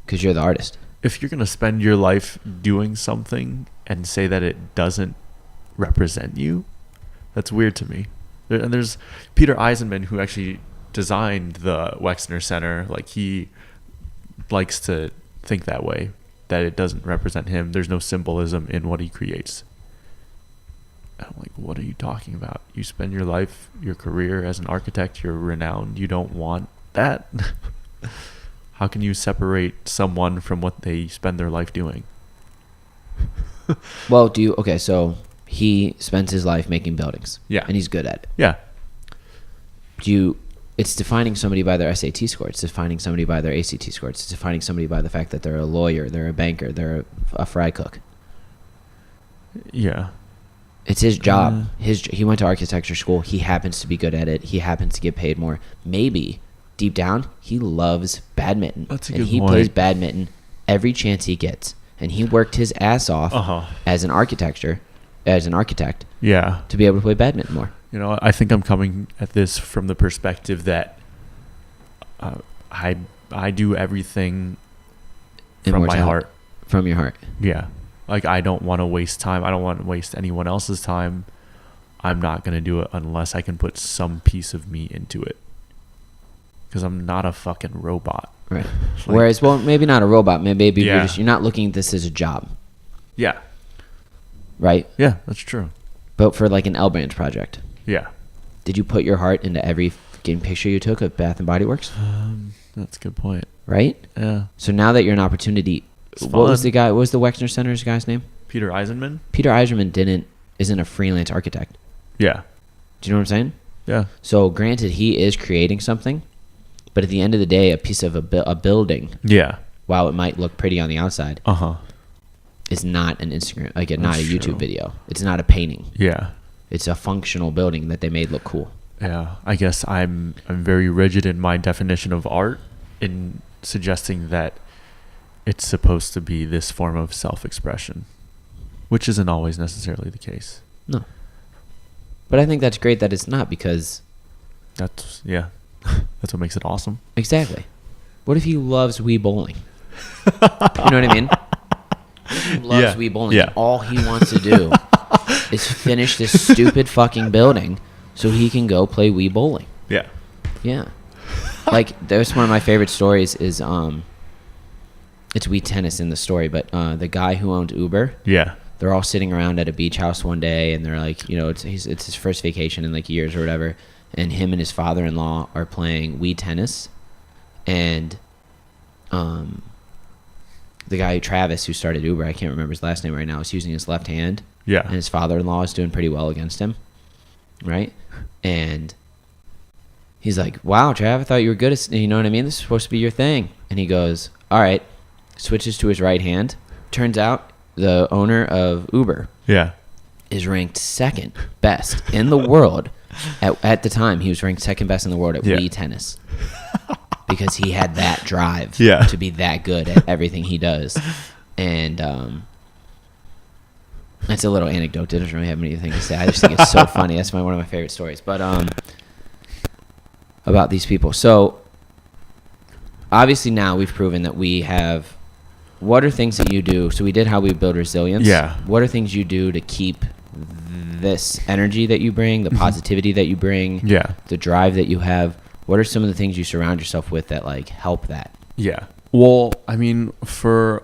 Because you're the artist. If you're gonna spend your life doing something and say that it doesn't represent you, that's weird to me. And there's Peter Eisenman, who actually designed the Wexner Center. Like, he likes to think that way, that it doesn't represent him. There's no symbolism in what he creates. And I'm like, what are you talking about? You spend your life, your career as an architect, you're renowned. You don't want that? How can you separate someone from what they spend their life doing? Well, okay, so he spends his life making buildings. Yeah. And he's good at it. Yeah. It's defining somebody by their SAT score. It's defining somebody by their ACT score. It's defining somebody by the fact that they're a lawyer, they're a banker, they're a fry cook. Yeah. It's his job. He went to architecture school. He happens to be good at it. He happens to get paid more. Maybe deep down he loves badminton. That's a and good he point. plays badminton every chance he gets. And he worked his ass off as an architect Yeah. to be able to play badminton more. You know, I think I'm coming at this from the perspective that I do everything from my Immortality. heart. From your heart. Yeah. Like, I don't want to waste time. I don't want to waste anyone else's time. I'm not going to do it unless I can put some piece of me into it. Because I'm not a fucking robot. Right. Like- Whereas, well, maybe not a robot. Maybe Yeah. you're not looking at this as a job, Yeah. right? Yeah, that's true. But for like an L Branch project, Yeah. did you put your heart into every fucking picture you took of Bath and Body Works? That's a good point. Right? Yeah. So now that you're an opportunity, It's what was fun. the guy? What was the Wexner Center's guy's name? Peter Eisenman? Peter Eiserman isn't a freelance architect. Yeah. Do you know what I'm saying? Yeah. So granted, he is creating something, but at the end of the day, a piece of a building, Yeah. while it might look pretty on the outside, Uh-huh. is not an Instagram, not a That's YouTube true. video. It's not a painting. Yeah. It's a functional building that they made look cool. Yeah. I guess I'm very rigid in my definition of art, in suggesting that it's supposed to be this form of self-expression, which isn't always necessarily the case. No. But I think that's great that it's not, because That's that's what makes it awesome. exactly. What if he loves Wii bowling? You know what I mean? He loves Yeah. Wii bowling. Yeah. All he wants to do is finish this stupid fucking building so he can go play Wii bowling. Yeah. Yeah. Like, there's one of my favorite stories is it's Wii tennis in the story, but the guy who owned Uber, Yeah. they're all sitting around at a beach house one day, and they're like, you know, it's his first vacation in like years or whatever, and him and his father-in-law are playing Wii tennis, and the guy Travis who started Uber, I can't remember his last name right now, is using his left hand, Yeah. and his father-in-law is doing pretty well against him, right? And he's like, wow, Trav, I thought you were good at, you know what I mean? This is supposed to be your thing. And he goes, all right, switches to his right hand. Turns out the owner of Uber is ranked second best in the world. At the time, he was ranked second best in the world at Wii tennis. Because he had that drive to be that good at everything he does. And that's a little anecdote. Didn't really have anything to say. I just think it's so funny. That's one of my favorite stories. But about these people. So obviously now we've proven that we have. What are things that you do? So we did how we build resilience. Yeah. What are things you do to keep this energy that you bring, the positivity that you bring, the drive that you have? What are some of the things you surround yourself with that like help that? Yeah. Well, I mean, I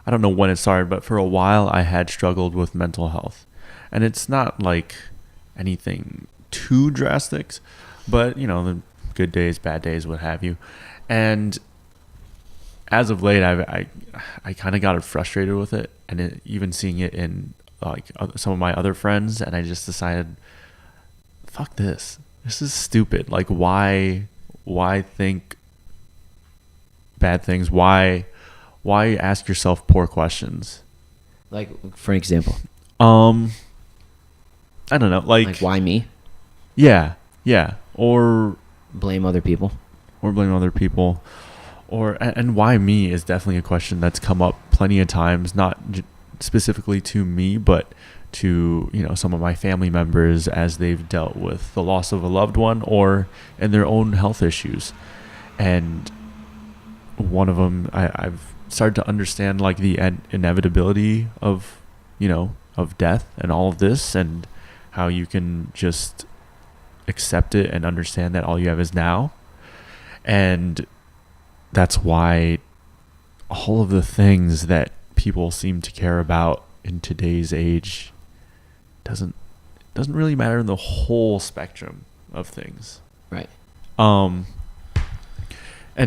don't know when it started, but for a while I had struggled with mental health. And it's not like anything too drastic, but you know, the good days, bad days, what have you. And as of late, I kind of got frustrated with it, and even seeing it in like some of my other friends, and I just decided, fuck this. This is stupid. Like, why think bad things? Why ask yourself poor questions? Like, for example, I don't know. Like why me? Yeah. Or blame other people. And why me is definitely a question that's come up plenty of times, not specifically to me, but to, you know, some of my family members as they've dealt with the loss of a loved one or in their own health issues. And one of them, I've started to understand like the inevitability of, you know, of death and all of this, and how you can just accept it and understand that all you have is now. And that's why all of the things that people seem to care about in today's age doesn't really matter in the whole spectrum of things. Right. And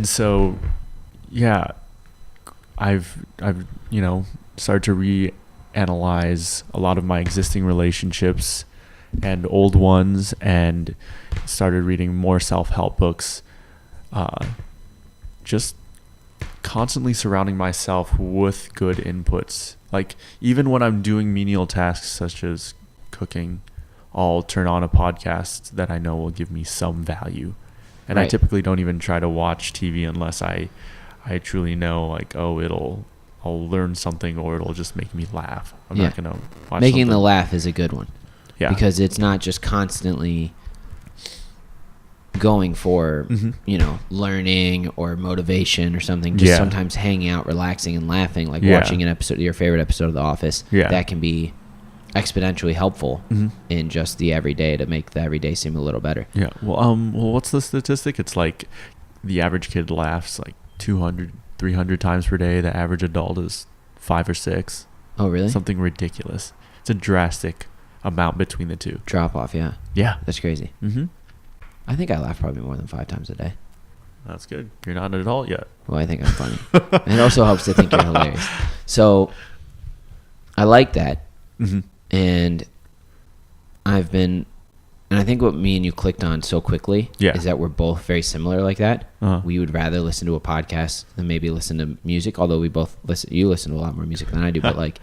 so, yeah, I've you know, started to reanalyze a lot of my existing relationships and old ones, and started reading more self-help books. Just constantly surrounding myself with good inputs. Like, even when I'm doing menial tasks such as cooking, I'll turn on a podcast that I know will give me some value. And I typically don't even try to watch TV unless I truly know, like, oh, I'll learn something, or it'll just make me laugh. I'm not going to watch Making something. the laugh is a good one. Yeah. Because it's not just constantly going for, you know, learning or motivation or something. Just sometimes hanging out, relaxing, and laughing, like watching an episode, your favorite episode of The Office. Yeah. That can be exponentially helpful in just the everyday, to make the everyday seem a little better. Yeah. Well, what's the statistic? It's like the average kid laughs like 200, 300 times per day. The average adult is 5 or 6. Oh, really? Something ridiculous. It's a drastic amount between the two. Drop off, yeah. Yeah. That's crazy. I think I laugh probably more than 5 times a day. That's good. You're not an adult yet. Well, I think I'm funny. And it also helps to think you're hilarious. So I like that. And I think what me and you clicked on so quickly is that we're both very similar like that. We would rather listen to a podcast than maybe listen to music, although we both you listen to a lot more music than I do, but like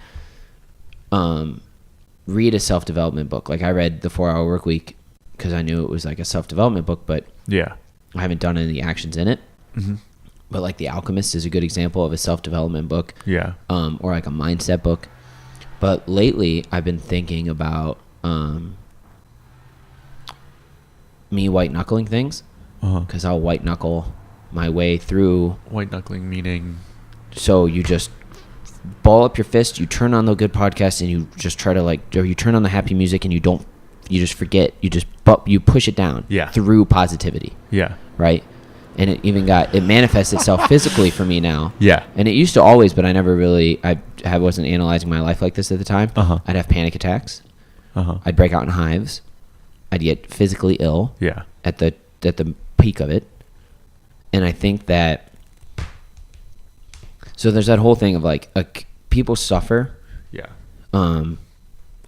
read a self-development book. Like, I read The 4 Hour Workweek because I knew it was like a self-development book, but I haven't done any actions in it. But like The Alchemist is a good example of a self-development book. Or like a mindset book. But lately I've been thinking about me white knuckling things, because I'll white knuckle my way through. White knuckling meaning? So you just ball up your fist, you turn on the good podcast, and you just try to or you turn on the happy music, and you just forget, you push it down through positivity. Right? And it even it manifests itself physically for me now. And it used to always, but I never really, I wasn't analyzing my life like this at the time. I'd have panic attacks. I'd break out in hives. I'd get physically ill. At the peak of it. And I think that, so there's that whole thing of like, people suffer.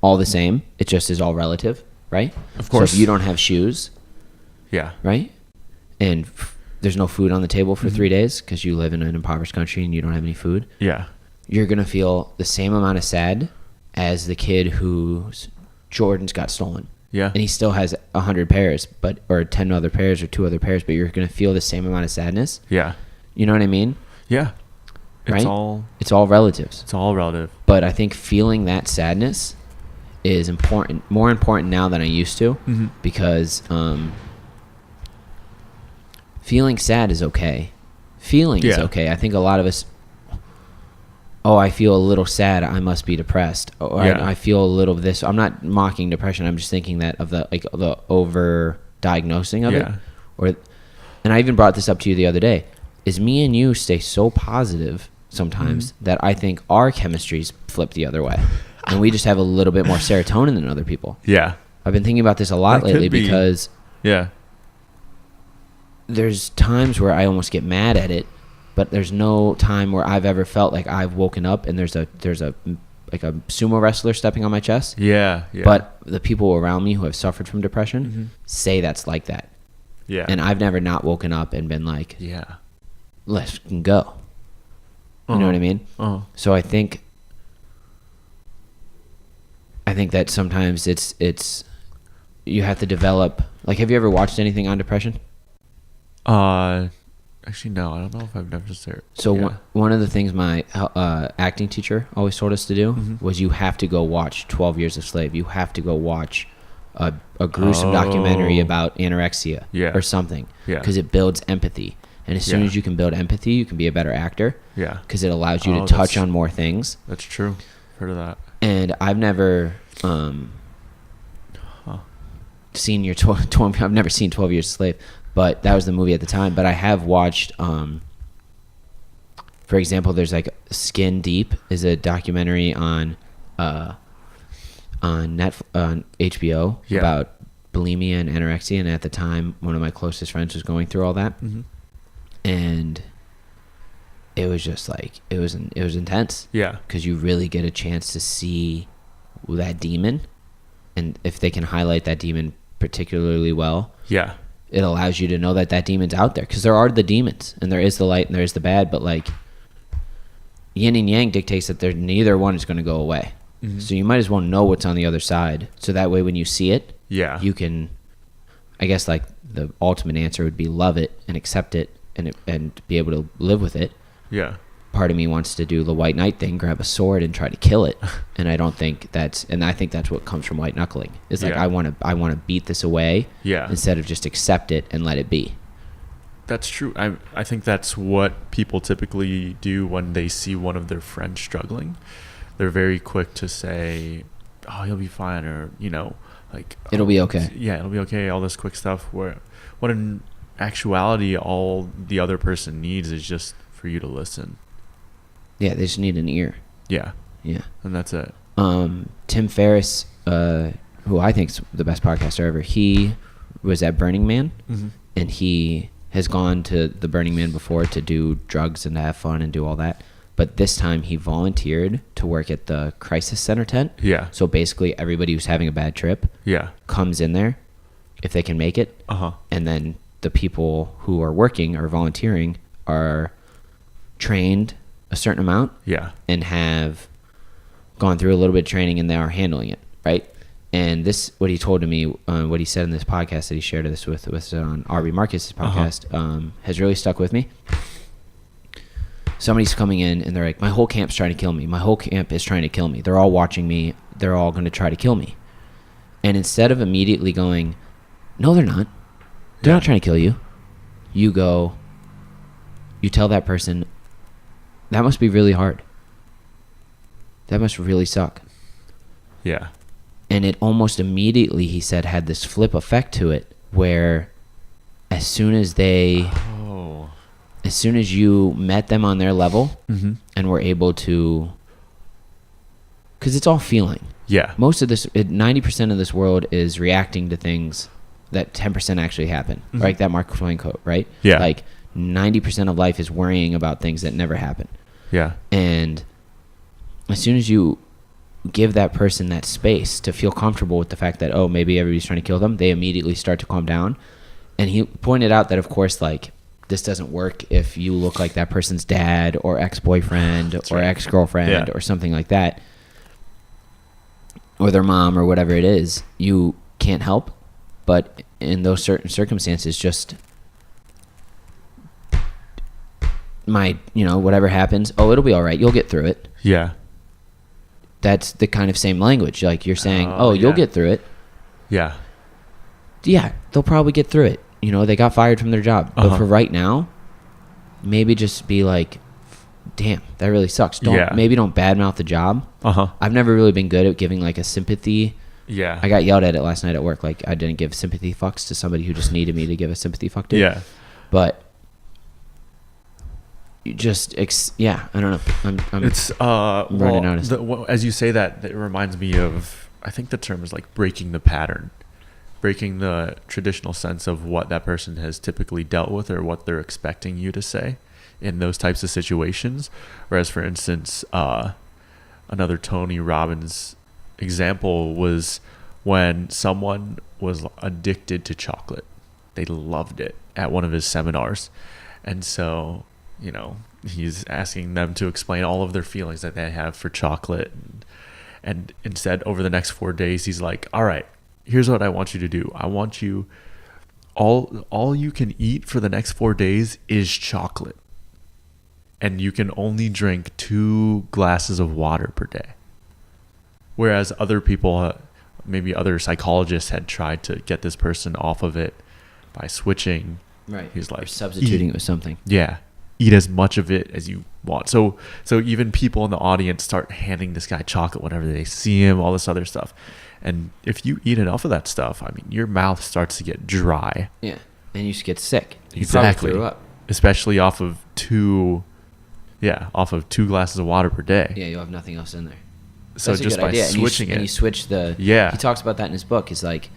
All the same. It just is all relative, right? Of course. So if you don't have shoes, Yeah. right? And there's no food on the table for Mm-hmm. 3 days because you live in an impoverished country and you don't have any food. Yeah. You're going to feel the same amount of sad as the kid whose Jordans got stolen. Yeah. And he still has 100 pairs, or 10 other pairs or 2 other pairs, but you're going to feel the same amount of sadness. Yeah. You know what I mean? Yeah. It's Right? all It's all relatives. it's all relative. But I think feeling that sadness is important, more important now than I used to, Mm-hmm. because feeling sad is okay. Feeling is Yeah. okay. I think a lot of us, I feel a little sad, I must be depressed. Or Yeah. I feel a little of this. I'm not mocking depression. I'm just thinking that of the over diagnosing of Yeah. it. And I even brought this up to you the other day. Is me and you stay so positive sometimes Mm-hmm. that I think our chemistries flip the other way. And we just have a little bit more serotonin than other people. Yeah. I've been thinking about this a lot That could lately be. because Yeah. there's times where I almost get mad at it, but there's no time where I've ever felt like I've woken up and there's a like a sumo wrestler stepping on my chest. Yeah. Yeah. But the people around me who have suffered from depression Mm-hmm. say that's like that. yeah. And I've never not woken up and been like, yeah. let's go. You know what I mean? Oh. So I think that sometimes it's you have to develop, like, have you ever watched anything on depression? Actually, no. I don't know if I've never just there. So yeah. one of the things my acting teacher always told us to do Mm-hmm. was you have to go watch 12 Years a Slave. You have to go watch a gruesome Oh. documentary about anorexia Yeah. or something, Yeah. because it builds empathy. And as soon Yeah. as you can build empathy, you can be a better actor, Yeah. because it allows you Oh, to touch that's- on more things. That's true. Heard of that. And I've never seen your 12 I've never seen 12 Years a Slave, but that was the movie at the time. But I have watched, for example, there's like Skin Deep is a documentary on HBO Yeah. about bulimia and anorexia, and at the time one of my closest friends was going through all that. Mm-hmm. And it was just like it was intense, Yeah. because you really get a chance to see that demon, and if they can highlight that demon particularly well, Yeah. it allows you to know that demon's out there, because there are the demons and there is the light and there is the bad, but like yin and yang dictates that neither one is going to go away. Mm-hmm. So you might as well know what's on the other side, so that way when you see it, Yeah. you can, I guess, like the ultimate answer would be love it and accept it and be able to live with it. Yeah. Part of me wants to do the white knight thing, grab a sword and try to kill it, and I think that's what comes from white knuckling. It's like Yeah. I want to beat this away, Yeah. instead of just accept it and let it be. That's true. I think that's what people typically do when they see one of their friends struggling. They're very quick to say, "Oh, you'll be fine," or like, It'll be okay. Yeah, it'll be okay. All this quick stuff. Where, what in actuality, all the other person needs is just for you to listen. Yeah, they just need an ear. Yeah, Yeah. and that's it. Tim Ferriss, who I think is the best podcaster ever, he was at Burning Man, Mm-hmm. and he has gone to the Burning Man before to do drugs and to have fun and do all that. But this time he volunteered to work at the crisis center tent. Yeah. So basically everybody who's having a bad trip Yeah. comes in there if they can make it. Uh-huh. And then the people who are working or volunteering are trained a certain amount Yeah. and have gone through a little bit of training, and they are handling it, right? And this, what he told to me, what he said in this podcast that he shared this with on R.B. Marcus's podcast, has really stuck with me. Somebody's coming in and they're like, my whole camp's trying to kill me. My whole camp is trying to kill me. They're all watching me. They're all going to try to kill me. And instead of immediately going, no, they're not. They're not trying to kill you. You tell that person, that must be really hard. That must really suck. Yeah. And it almost immediately, he said, had this flip effect to it, where as soon as you met them on their level, Mm-hmm. and were able to, because it's all feeling. Yeah. Most of this, 90% of this world is reacting to things that 10% actually happen. Mhm. Like that Mark Twain quote, right? Yeah. Like 90% of life is worrying about things that never happen. Yeah. And as soon as you give that person that space to feel comfortable with the fact that, oh, maybe everybody's trying to kill them, they immediately start to calm down. And he pointed out that, of course, like, this doesn't work if you look like that person's dad or ex-boyfriend or ex-girlfriend or something like that, or their mom or whatever it is. You can't help, but in those certain circumstances, just whatever happens, it'll be all right. You'll get through it. Yeah. That's the kind of same language. Like, you're saying, you'll get through it. Yeah. Yeah, they'll probably get through it. They got fired from their job. But for right now, maybe just be like, damn, that really sucks. Maybe don't badmouth the job. I've never really been good at giving like a sympathy. Yeah. I got yelled at it last night at work. Like, I didn't give sympathy fucks to somebody who just needed me to give a sympathy fuck to. Yeah. But you just, I don't know. I'm it's running out of as you say that, it reminds me of, I think the term is like breaking the pattern. Breaking the traditional sense of what that person has typically dealt with or what they're expecting you to say in those types of situations. Whereas, for instance, another Tony Robbins example was when someone was addicted to chocolate. They loved it at one of his seminars. And so, he's asking them to explain all of their feelings that they have for chocolate. And instead, over the next 4 days, he's like, all right, here's what I want you to do. I want you, all you can eat for the next 4 days is chocolate. And you can only drink 2 glasses of water per day. Whereas other people, maybe other psychologists had tried to get this person off of it by switching. Right. He's like, or substituting it with something. Yeah. Eat as much of it as you want. So even people in the audience start handing this guy chocolate whenever they see him, all this other stuff. And if you eat enough of that stuff, I mean, your mouth starts to get dry. Yeah. And you just get sick. You Exactly. probably threw up. Especially off of 2 glasses of water per day. Yeah, you'll have nothing else in there. So That's just a good by idea. switching and you switch the... Yeah. He talks about that in his book. He's like,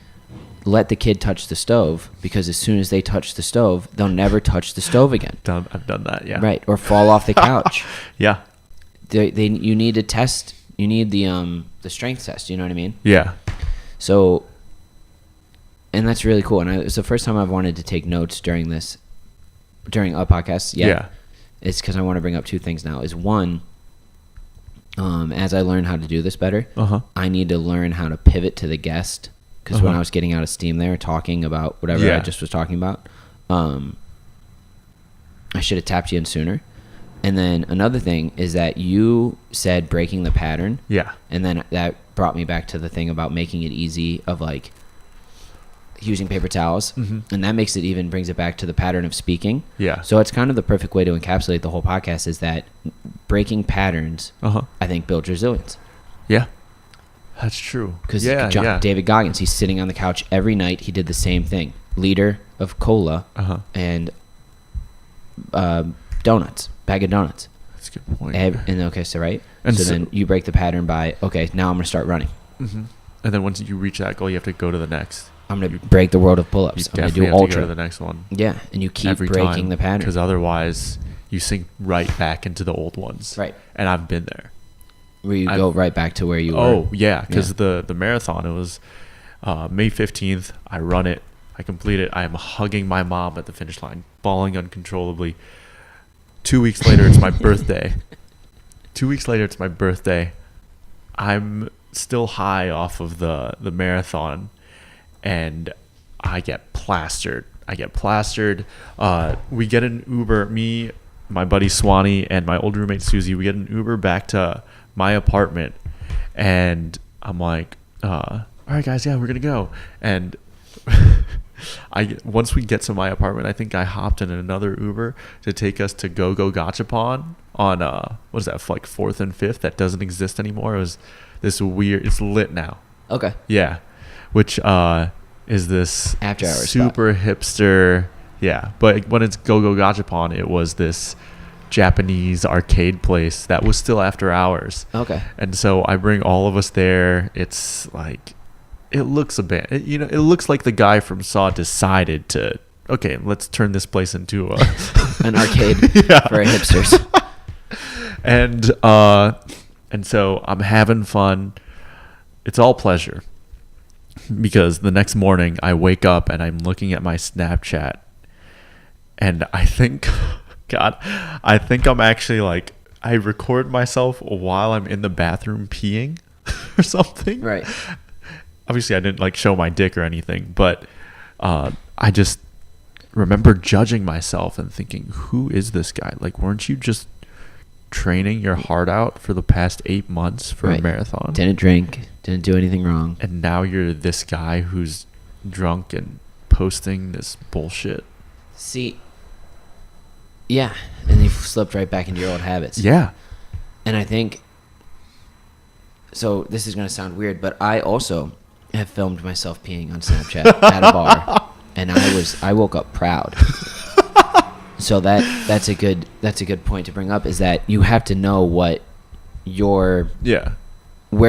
let the kid touch the stove, because as soon as they touch the stove, they'll never touch the stove again. I've done that, yeah. Right. Or fall off the couch. Yeah. You need to test... You need the strength test, you know what I mean? Yeah. So, and that's really cool. And it's the first time I've wanted to take notes during a podcast. Yeah. It's because I want to bring up 2 things now. Is one, as I learn how to do this better, I need to learn how to pivot to the guest. Because when I was getting out of steam there, talking about whatever I just was talking about, I should have tapped you in sooner. And then another thing is that you said breaking the pattern. Yeah. And then that brought me back to the thing about making it easy of like using paper towels. Mm-hmm. And that brings it back to the pattern of speaking. Yeah. So it's kind of the perfect way to encapsulate the whole podcast, is that breaking patterns, I think, builds resilience. Yeah. That's true. Because David Goggins, he's sitting on the couch every night. He did the same thing. Liter of cola and donuts. Bag of donuts. That's a good point. And so then you break the pattern by, okay, now I'm going to start running. Mm-hmm. And then once you reach that goal, you have to go to the next. I'm going to break the world of pull-ups. I'm going to do ultra. To go to the next one. Yeah, and you keep breaking the pattern. Because otherwise, you sink right back into the old ones. Right. And I've been there. Where you go right back to where you were. Oh, yeah, because the marathon, it was May 15th. I run it. I complete it. I am hugging my mom at the finish line, bawling uncontrollably. 2 weeks later, it's my birthday. 2 weeks later, it's my birthday. I'm still high off of the marathon, and I get plastered. We get an Uber, me, my buddy Swanee, and my old roommate Susie. We get an Uber back to my apartment, and I'm like, all right, guys, yeah, we're going to go. And once we get to my apartment, I think I hopped in another Uber to take us to Go Gachapon on what is that, like 4th and 5th? That doesn't exist anymore. It was this weird. It's lit now. Okay. Yeah, which is this after hours super spot. Hipster. Yeah, but when it's Go Gachapon, it was this Japanese arcade place that was still after hours. Okay. And so I bring all of us there. It's like, it looks a bit, it looks like the guy from Saw decided to, okay, let's turn this place into an arcade for hipsters. And so I'm having fun. It's all pleasure. because the next morning I wake up and I'm looking at my Snapchat, and I think, God, I think I'm actually like, I record myself while I'm in the bathroom peeing or something. Right. Obviously, I didn't like show my dick or anything, but I just remember judging myself and thinking, who is this guy? Like, weren't you just training your heart out for the past 8 months for a marathon? Didn't drink, didn't do anything wrong. And now you're this guy who's drunk and posting this bullshit. See, yeah, and you've slipped right back into your old habits. Yeah. And I think, so this is going to sound weird, but I also have filmed myself peeing on Snapchat at a bar, and I woke up proud. So that's a good point to bring up, is that you have to know what where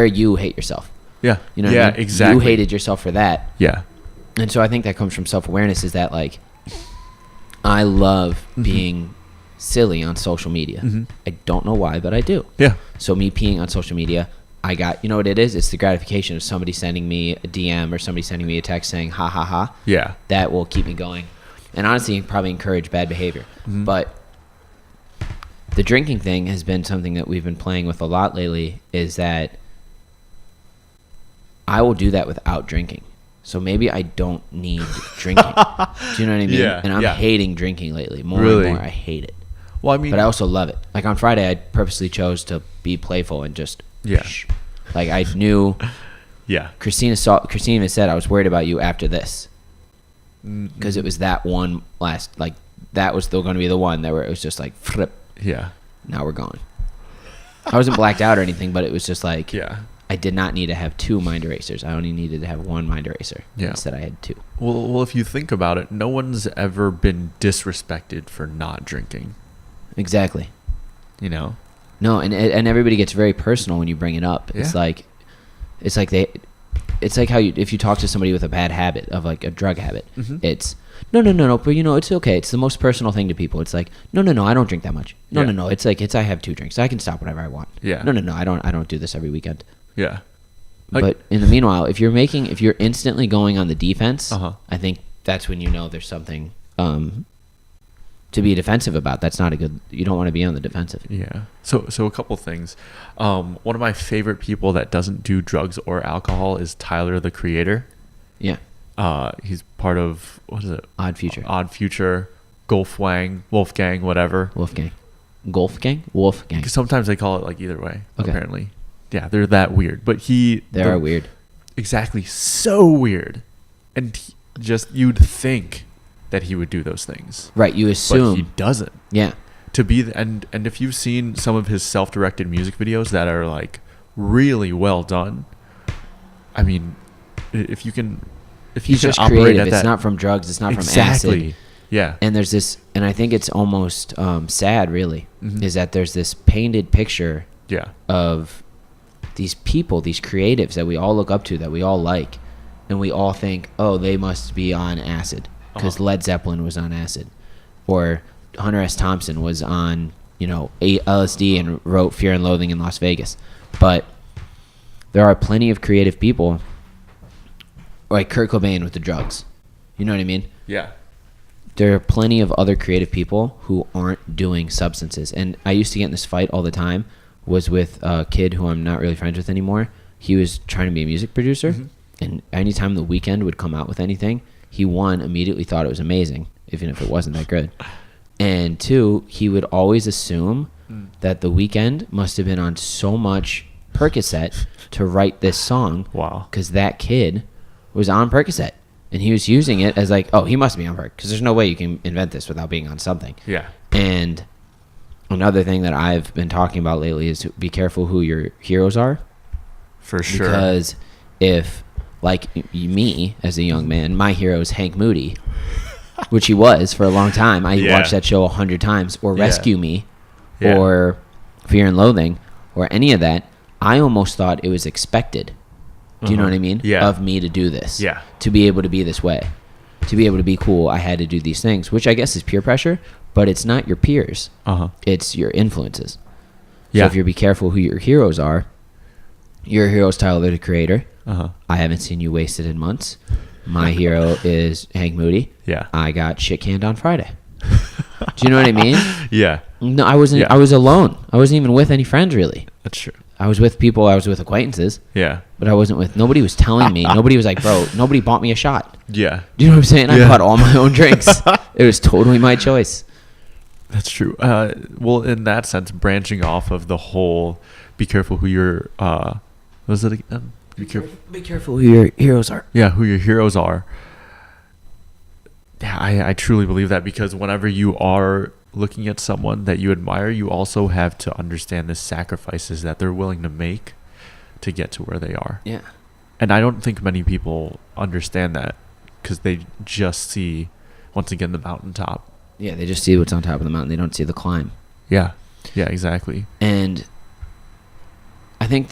you hate yourself. Yeah. You know what I mean? Exactly. You hated yourself for that. Yeah. And so I think that comes from self-awareness, is that like, I love being silly on social media. I don't know why, but I do. Yeah. So me peeing on social media, I got, you know what it is? It's the gratification of somebody sending me a DM or somebody sending me a text saying, ha ha ha. Yeah. That will keep me going. And honestly, probably encourage bad behavior. But the drinking thing has been something that we've been playing with a lot lately, is that I will do that without drinking. So maybe I don't need drinking. Do you know what I mean? Yeah, and I'm hating drinking lately. More and more, I hate it. Well, I mean, but I also love it. Like on Friday, I purposely chose to be playful and just like I knew. Yeah. Christina even said, I was worried about you after this, because it was that one last, like that was still going to be the one that where it was just like flip. Yeah. Now we're gone. I wasn't blacked out or anything, but it was just like, yeah. I did not need to have 2 mind erasers. I only needed to have 1 mind eraser. Yeah. Instead, I had 2. Well, if you think about it, no one's ever been disrespected for not drinking. Exactly. You know? No, and everybody gets very personal when you bring it up. It's like how if you talk to somebody with a bad habit of like a drug habit, it's no, but you know, it's okay. It's the most personal thing to people. It's like, no, I don't drink that much. No. It's like, I have 2 drinks. I can stop whenever I want. Yeah. No, I don't do this every weekend. Yeah. But in the meanwhile, if you're instantly going on the defense, I think that's when you know there's something to be defensive about. That's not a good. You don't want to be on the defensive. Yeah. So a couple things. One of my favorite people that doesn't do drugs or alcohol is Tyler, the Creator. Yeah. He's part of, what is it? Odd Future, Wolfgang, whatever. Wolfgang. Because sometimes they call it like either way. Okay. Apparently. Yeah, they're that weird. But they are weird. Exactly. So weird. And you'd think that he would do those things. Right, you assume. But he doesn't. Yeah. And if you've seen some of his self-directed music videos that are like really well done, I mean, if he's just creative. It's not from drugs. It's not from acid. Yeah. And there's this, and I think it's almost sad, really, is that there's this painted picture of these people, these creatives that we all look up to, that we all like, and we all think, oh, they must be on acid because Led Zeppelin was on acid, or Hunter S. Thompson was on, LSD and wrote Fear and Loathing in Las Vegas. But there are plenty of creative people, like Kurt Cobain with the drugs. You know what I mean? Yeah. There are plenty of other creative people who aren't doing substances. And I used to get in this fight all the time, was with a kid who I'm not really friends with anymore. He was trying to be a music producer, and anytime The Weeknd would come out with anything, he, 1, immediately thought it was amazing, even if it wasn't that good. And 2, he would always assume that The Weeknd must have been on so much Percocet to write this song. Wow. Because that kid was on Percocet. And he was using it as like, oh, he must be on Perc, because there's no way you can invent this without being on something. Yeah. And another thing that I've been talking about lately is to be careful who your heroes are. For sure. Because if, like me as a young man, my hero is Hank Moody, which he was for a long time. I watched that show 100 times, or Rescue Me, or Fear and Loathing, or any of that. I almost thought it was expected. Do you know what I mean? Yeah. Of me to do this. Yeah. To be able to be this way. To be able to be cool, I had to do these things, which I guess is peer pressure, but it's not your peers. It's your influences. So if you be careful who your heroes are, your hero is Tyler, the Creator. I haven't seen you wasted in months. My hero is Hank Moody. Yeah. I got shit canned on Friday. Do you know what I mean? Yeah. No, I wasn't. Yeah. I was alone. I wasn't even with any friends really. That's true. I was with people. I was with acquaintances. Yeah. But I wasn't with. Nobody was telling me. Nobody was like, bro. Nobody bought me a shot. Yeah. Do you know what I'm saying? I Yeah. bought all my own drinks. It was totally my choice. That's true. Well, in that sense, branching off of the whole, be careful who your, what was it again? Be careful who your heroes are. Yeah, who your heroes are. Yeah, I truly believe that, because whenever you are looking at someone that you admire, you also have to understand the sacrifices that they're willing to make to get to where they are. Yeah. And I don't think many people understand that, because they just see, once again, the mountaintop. Yeah, they just see what's on top of the mountain. They don't see the climb. Yeah. Yeah, exactly. And I think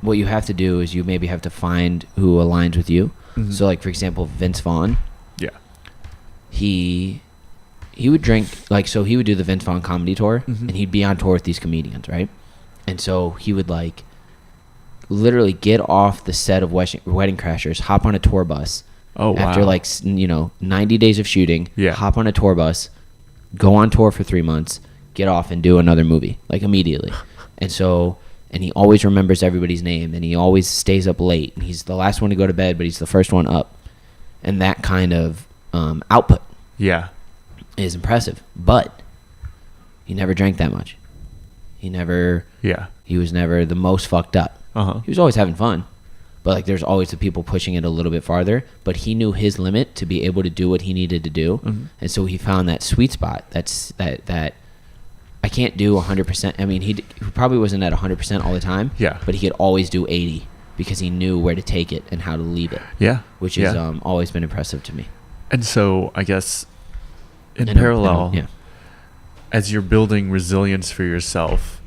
what you have to do is you maybe have to find who aligns with you. Mhm. So, like, for example, Vince Vaughn, Yeah. he would drink, like, so he would do the Vince Vaughn comedy tour, Mhm. and he'd be on tour with these comedians, right? And so he would, like, literally get off the set of Wedding Crashers, hop on a tour bus. Oh, wow. After, like, 90 days of shooting, Yeah. hop on a tour bus, go on tour for 3 months, get off and do another movie, like, immediately. And so, and he always remembers everybody's name, and he always stays up late. And he's the last one to go to bed, but he's the first one up. And that kind of output Yeah. is impressive. But he never drank that much. He was never the most fucked up. Uh-huh. He was always having fun. But, like, there's always the people pushing it a little bit farther. But he knew his limit to be able to do what he needed to do. Mhm. And so he found that sweet spot. That I can't do 100%. I mean, he probably wasn't at 100% all the time. Yeah. But he could always do 80 because he knew where to take it and how to leave it. Yeah. Which Yeah. has always been impressive to me. And so, I guess, in And, parallel, yeah. as you're building resilience for yourself,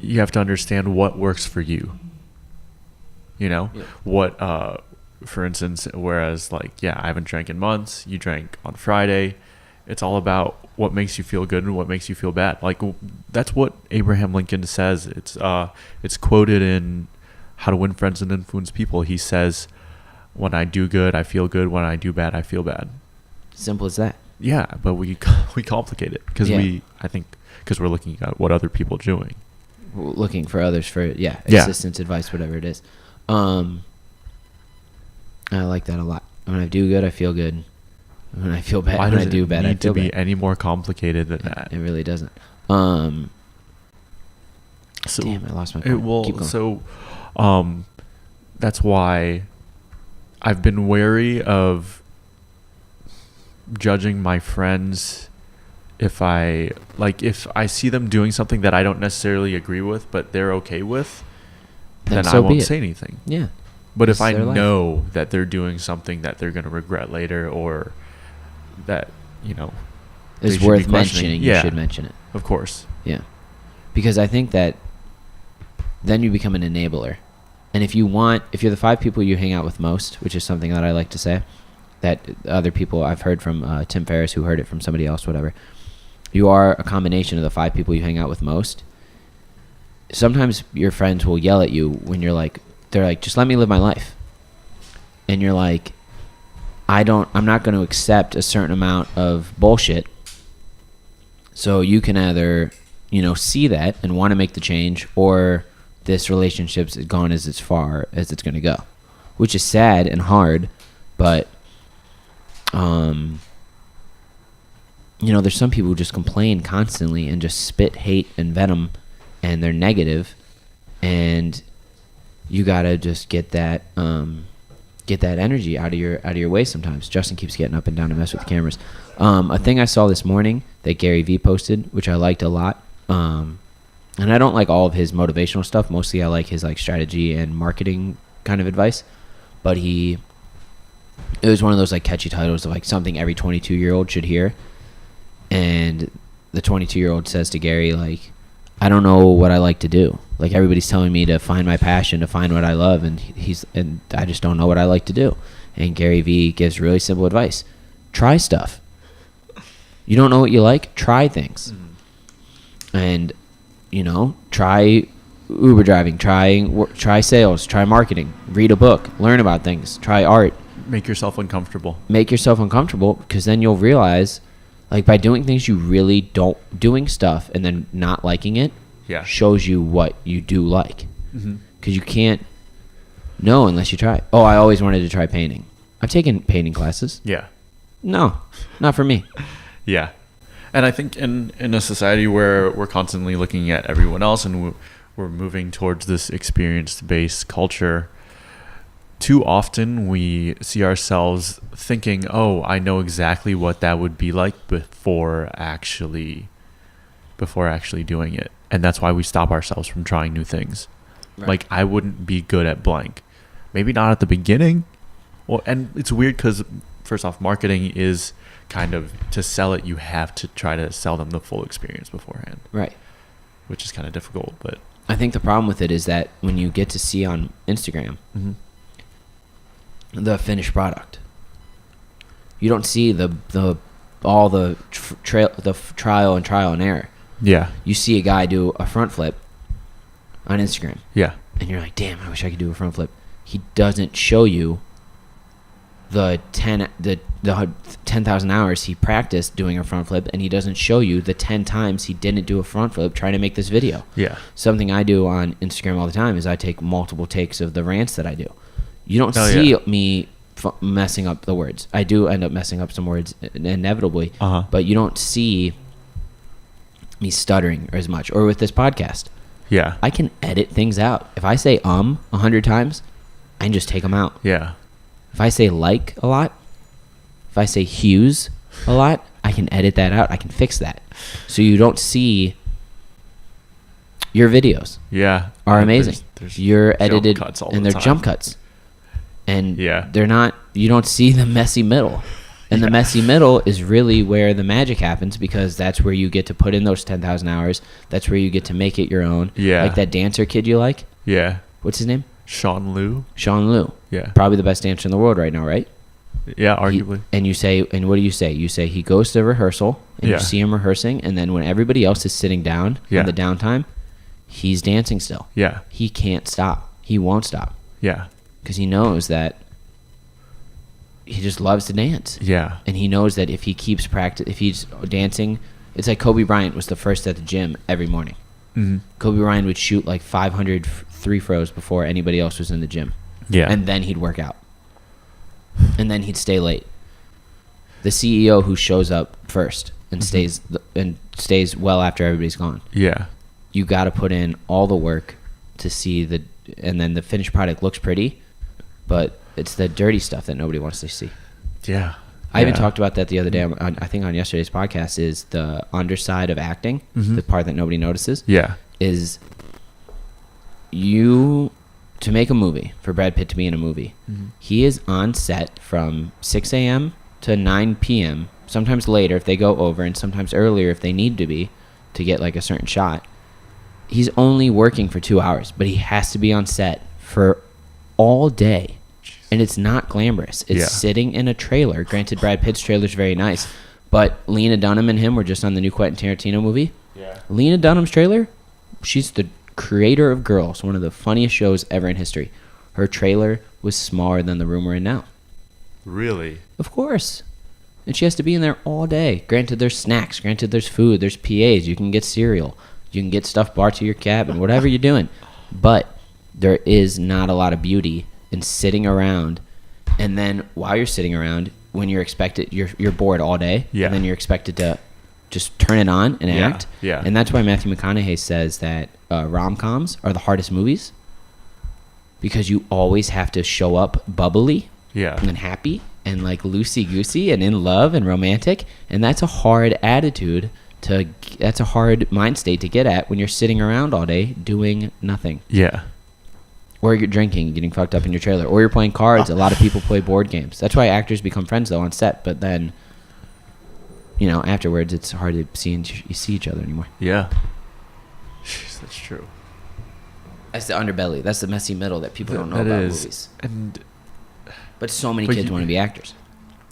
you have to understand what works for you. You know, Yeah. what, for instance, whereas, like, yeah, I haven't drank in months, you drank on Friday. It's all about what makes you feel good and what makes you feel bad. Like, that's what Abraham Lincoln says. It's quoted in How to Win Friends and Influence People. He says, when I do good, I feel good. When I do bad, I feel bad. Simple as that. Yeah, but we complicate it because Yeah. because we're looking at what other people are doing. Looking for others for, Yeah. assistance, advice, whatever it is. I like that a lot. When I do good, I feel good. When I feel bad, Why when does I do it bad, I need to feel be bad. any more complicated than that? It really doesn't. So Damn, I lost my it point. will. Keep going. So, that's why I've been wary of judging my friends if I see them doing something that I don't necessarily agree with, but they're okay with, then so I be won't it. say anything. Yeah. But This if I is their life. know that they're doing something that they're going to regret later, or that, they It's should be worth questioning. mentioning. Yeah. You should mention it. Of course. Yeah. Because I think that then you become an enabler. And if you're the 5 people you hang out with most, which is something that I like to say, that other people I've heard from Tim Ferriss, who heard it from somebody else, whatever. You are a combination of the 5 people you hang out with most. Sometimes your friends will yell at you when they're like, just let me live my life. And you're like, I'm not going to accept a certain amount of bullshit. So you can either, see that and want to make the change, or this relationship's gone as far as it's going to go, which is sad and hard. But, there's some people who just complain constantly and just spit hate and venom, and they're negative, and you gotta just get that energy out of your way sometimes. Justin keeps getting up and down to mess with the cameras. A thing I saw this morning that Gary Vee posted, which I liked a lot, and I don't like all of his motivational stuff. Mostly I like his strategy and marketing kind of advice, but it was one of those catchy titles of something every 22-year-old should hear. And the 22-year-old says to Gary, I don't know what I like to do. Everybody's telling me to find my passion, to find what I love, and I just don't know what I like to do. And Gary Vee gives really simple advice. Try stuff. You don't know what you like? Try things. And, try Uber driving, try sales, try marketing, read a book, learn about things, try art. Make yourself uncomfortable. Make yourself uncomfortable, because then you'll realize, like, by doing things you really don't, doing stuff and then not liking it, shows you what you do like. Because you can't know unless you try. Oh, I always wanted to try painting. I've taken painting classes. Yeah. No, not for me. Yeah. And I think in a society where we're constantly looking at everyone else and we're moving towards this experience-based culture, too often we see ourselves thinking, oh, I know exactly what that would be like before actually doing it. And that's why we stop ourselves from trying new things. Right. Like, I wouldn't be good at blank. Maybe not at the beginning. Well, and it's weird because, first off, marketing is kind of, to sell it, you have to try to sell them the full experience beforehand. Right. Which is kind of difficult, but I think the problem with it is that when you get to see on Instagram the finished product, you don't see all the trial and error. Yeah. You see a guy do a front flip on Instagram. Yeah. And you're like, damn, I wish I could do a front flip. He doesn't show you the 10,000 hours he practiced doing a front flip, and he doesn't show you the 10 times he didn't do a front flip trying to make this video. Yeah. Something I do on Instagram all the time is I take multiple takes of the rants that I do. You don't see me messing up the words. I do end up messing up some words inevitably, but you don't see me stuttering as much. Or with this podcast. Yeah. I can edit things out. If I say 100 times, I can just take them out. Yeah. If I say like a lot, if I say hues a lot, I can edit that out. I can fix that. So you don't see your videos. Yeah. Are amazing. You're edited and they're time. Jump cuts. And yeah. They're not, you don't see the messy middle. And the messy middle is really where the magic happens, because that's where you get to put in those 10,000 hours. That's where you get to make it your own. Yeah. Like that dancer kid you like. Yeah. What's his name? Sean Liu. Yeah. Probably the best dancer in the world right now, right? Yeah, arguably. And what do you say? You say he goes to rehearsal, and you see him rehearsing, and then when everybody else is sitting down in the downtime, he's dancing still. Yeah. He can't stop. He won't stop. Yeah. Because he knows that he just loves to dance. Yeah. And he knows that if he keeps if he's dancing, it's like Kobe Bryant was the first at the gym every morning. Mm-hmm. Kobe Bryant would shoot like 500 free throws before anybody else was in the gym. Yeah. And then he'd work out. And then he'd stay late. The CEO who shows up first and stays well after everybody's gone. Yeah. You got to put in all the work to see and then the finished product looks pretty, but it's the dirty stuff that nobody wants to see. Yeah. I even talked about that the other day. I think on yesterday's podcast is the underside of acting, the part that nobody notices. Yeah. Is to make a movie, for Brad Pitt to be in a movie, he is on set from 6 a.m. to 9 p.m., sometimes later if they go over, and sometimes earlier if they need to be, to get like a certain shot. He's only working for 2 hours, but he has to be on set for all day. And it's not glamorous. It's sitting in a trailer. Granted, Brad Pitt's trailer's very nice, but Lena Dunham and him were just on the new Quentin Tarantino movie. Yeah. Lena Dunham's trailer, she's the creator of Girls, one of the funniest shows ever in history. Her trailer was smaller than the room we're in now. Really? Of course. And she has to be in there all day. Granted, there's snacks. Granted, there's food. There's PAs. You can get cereal. You can get stuff brought to your cabin, whatever you're doing. But there is not a lot of beauty in sitting around. And then while you're sitting around, when you're expected, you're bored all day. Yeah. And then you're expected to just turn it on and act. Yeah. And that's why Matthew McConaughey says that rom-coms are the hardest movies, because you always have to show up bubbly and happy and like loosey-goosey and in love and romantic. And that's a hard attitude that's a hard mind state to get at when you're sitting around all day doing nothing. Yeah. Or you're drinking, getting fucked up in your trailer, or you're playing cards. A lot of people play board games. That's why actors become friends though on set, but then afterwards it's hard to see each other anymore. Yeah. Jeez, that's true. That's the underbelly. That's the messy middle that people don't know about movies. But so many kids want to be actors.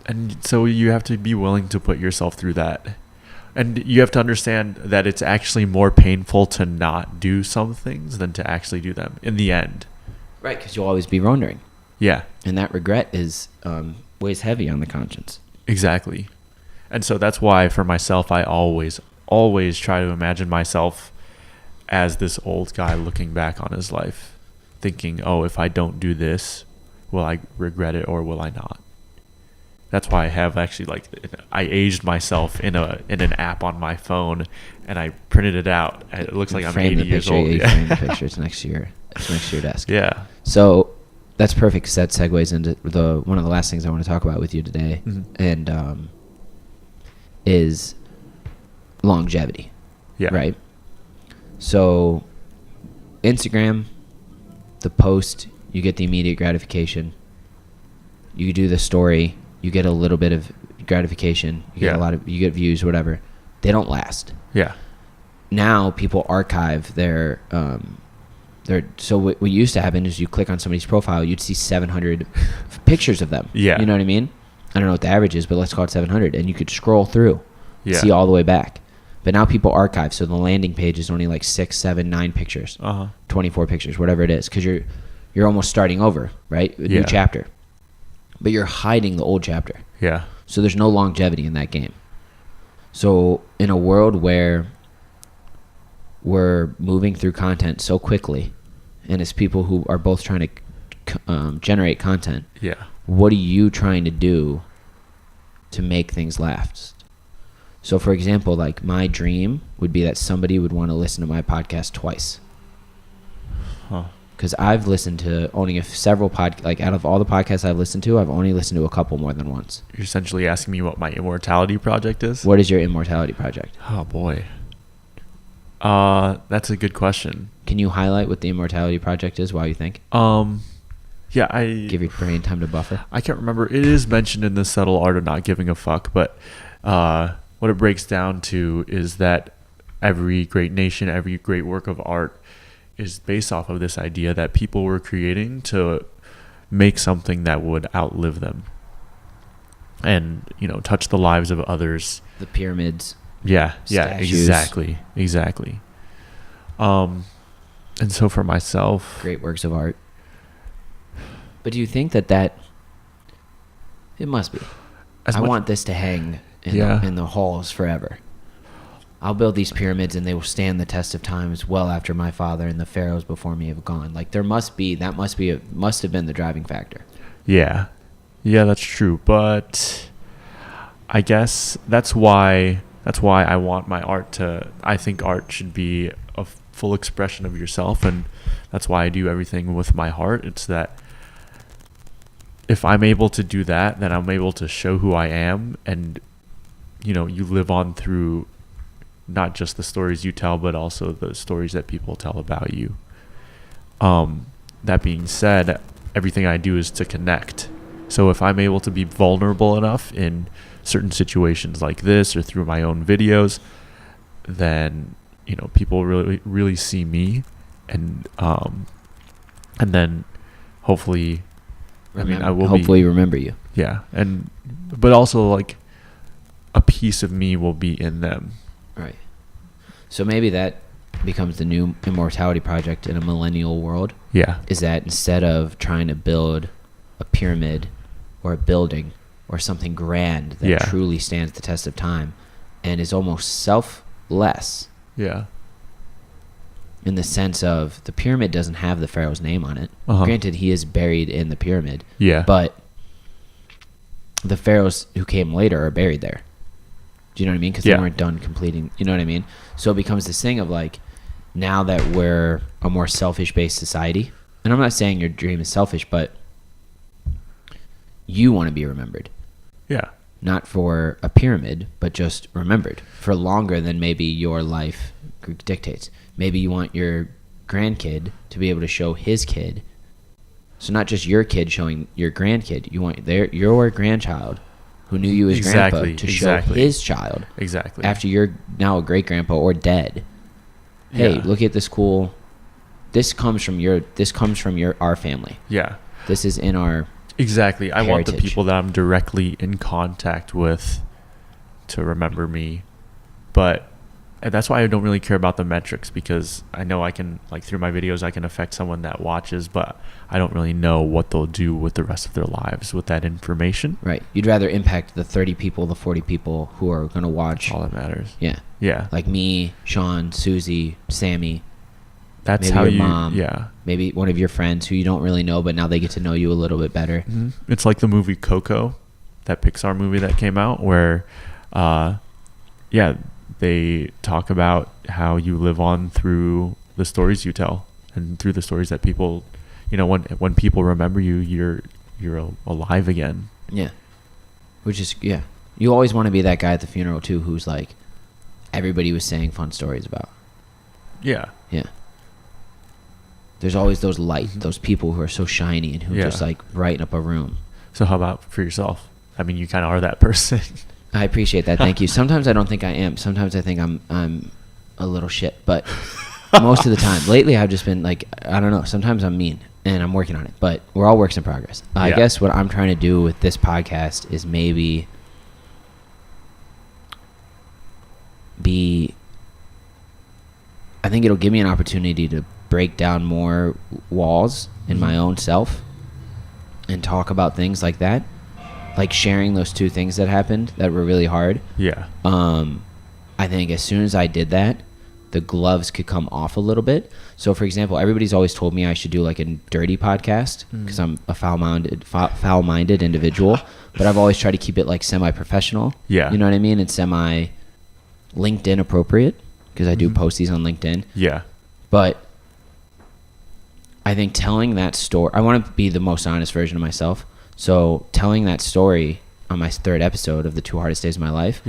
And so you have to be willing to put yourself through that. And you have to understand that it's actually more painful to not do some things than to actually do them in the end. Right, because you'll always be wondering. Yeah. And that regret is weighs heavy on the conscience. Exactly. And so that's why for myself, I always try to imagine myself as this old guy looking back on his life, thinking, oh, if I don't do this, will I regret it or will I not? That's why I have actually, like, I aged myself in an app on my phone, and I printed it out. And it looks like I'm 80 years old. You frame the picture. It's next to your desk. Yeah. So that's perfect, because that segues into one of the last things I want to talk about with you today, and is longevity. Yeah. Right? So Instagram, the post, you get the immediate gratification. You do the story, you get a little bit of gratification. You get you get views, whatever. They don't last. Yeah. Now people archive their so what used to happen is you click on somebody's profile, you'd see 700 pictures of them. Yeah. You know what I mean? I don't know what the average is, but let's call it 700, and you could scroll through, see all the way back. But now people archive, so the landing page is only like 6, 7, 9 pictures, 24 pictures, whatever it is, because you're almost starting over, right? A new chapter. But you're hiding the old chapter. Yeah. So there's no longevity in that game. So in a world where we're moving through content so quickly, and as people who are both trying to generate content, what are you trying to do to make things last? So for example, like my dream would be that somebody would want to listen to my podcast twice. Because I've listened to only several like out of all the podcasts I've listened to, I've only listened to a couple more than once. You're essentially asking me what my immortality project is? What is your immortality project? Oh, boy. That's a good question. Can you highlight what the immortality project is while you think? Yeah, I... Give your brain time to buffer. I can't remember. It is mentioned in The Subtle Art of Not Giving a Fuck, but what it breaks down to is that every great nation, every great work of art is based off of this idea that people were creating to make something that would outlive them and, touch the lives of others. The pyramids. Yeah, statues. exactly. And so for myself... Great works of art. But do you think that it must be. I want this to hang in the halls forever. I'll build these pyramids and they will stand the test of times well after my father and the pharaohs before me have gone. Like that must have been the driving factor. Yeah, that's true. But I guess that's why I want my art to. I think art should be a full expression of yourself, and that's why I do everything with my heart. It's that if I'm able to do that, then I'm able to show who I am, and you live on through. Not just the stories you tell, but also the stories that people tell about you. That being said, everything I do is to connect. So if I'm able to be vulnerable enough in certain situations like this or through my own videos, then people really really see me, and then hopefully, remember you. Yeah, but also like a piece of me will be in them. Right. So maybe that becomes the new immortality project in a millennial world. Yeah. Is that instead of trying to build a pyramid or a building or something grand that truly stands the test of time and is almost selfless. Yeah. In the sense of the pyramid doesn't have the pharaoh's name on it. Granted, he is buried in the pyramid. Yeah. But the pharaohs who came later are buried there. Do you know what I mean? Because they weren't done completing. You know what I mean? So it becomes this thing of like, now that we're a more selfish-based society, and I'm not saying your dream is selfish, but you want to be remembered. Yeah. Not for a pyramid, but just remembered for longer than maybe your life dictates. Maybe you want your grandkid to be able to show his kid. So not just your kid showing your grandkid. You want your grandchild who knew you as grandpa to show his child. Exactly. After you're now a great grandpa or dead. Hey, look at this cool. This comes from our family. Yeah. This is in our Exactly. I want the heritage. people that I'm directly in contact with to remember me But and that's why I don't really care about the metrics, because I know I can, like, through my videos, I can affect someone that watches, but I don't really know what they'll do with the rest of their lives with that information. Right. You'd rather impact the 30 people, the 40 people who are going to watch. All that matters. Yeah. Yeah. Like me, Sean, Susie, Sammy. That's maybe how your you, mom, yeah. Maybe one of your friends who you don't really know, but now they get to know you a little bit better. Mm-hmm. It's like the movie Coco, that Pixar movie that came out, where, they talk about how you live on through the stories you tell, and through the stories that people, you know, when people remember you, you're alive again. Yeah. Which is, yeah. You always want to be that guy at the funeral too, who's like, everybody was saying fun stories about. Yeah. Yeah. There's always those those people who are so shiny and who just like brighten up a room. So how about for yourself? I mean, you kind of are that person. I appreciate that. Thank you. Sometimes I don't think I am. Sometimes I think I'm a little shit, but most of the time lately I've just been like, I don't know. Sometimes I'm mean and I'm working on it, but we're all works in progress. I guess what I'm trying to do with this podcast is maybe I think it'll give me an opportunity to break down more walls in my own self and talk about things like that. Like sharing those two things that happened that were really hard. Yeah. I think as soon as I did that, the gloves could come off a little bit. So, for example, everybody's always told me I should do like a dirty podcast because I'm a foul-minded individual. But I've always tried to keep it like semi-professional. Yeah. You know what I mean? And semi-LinkedIn appropriate because I do post these on LinkedIn. Yeah. But I think telling that story, I want to be the most honest version of myself. So telling that story on my third episode of the 2 hardest days of my life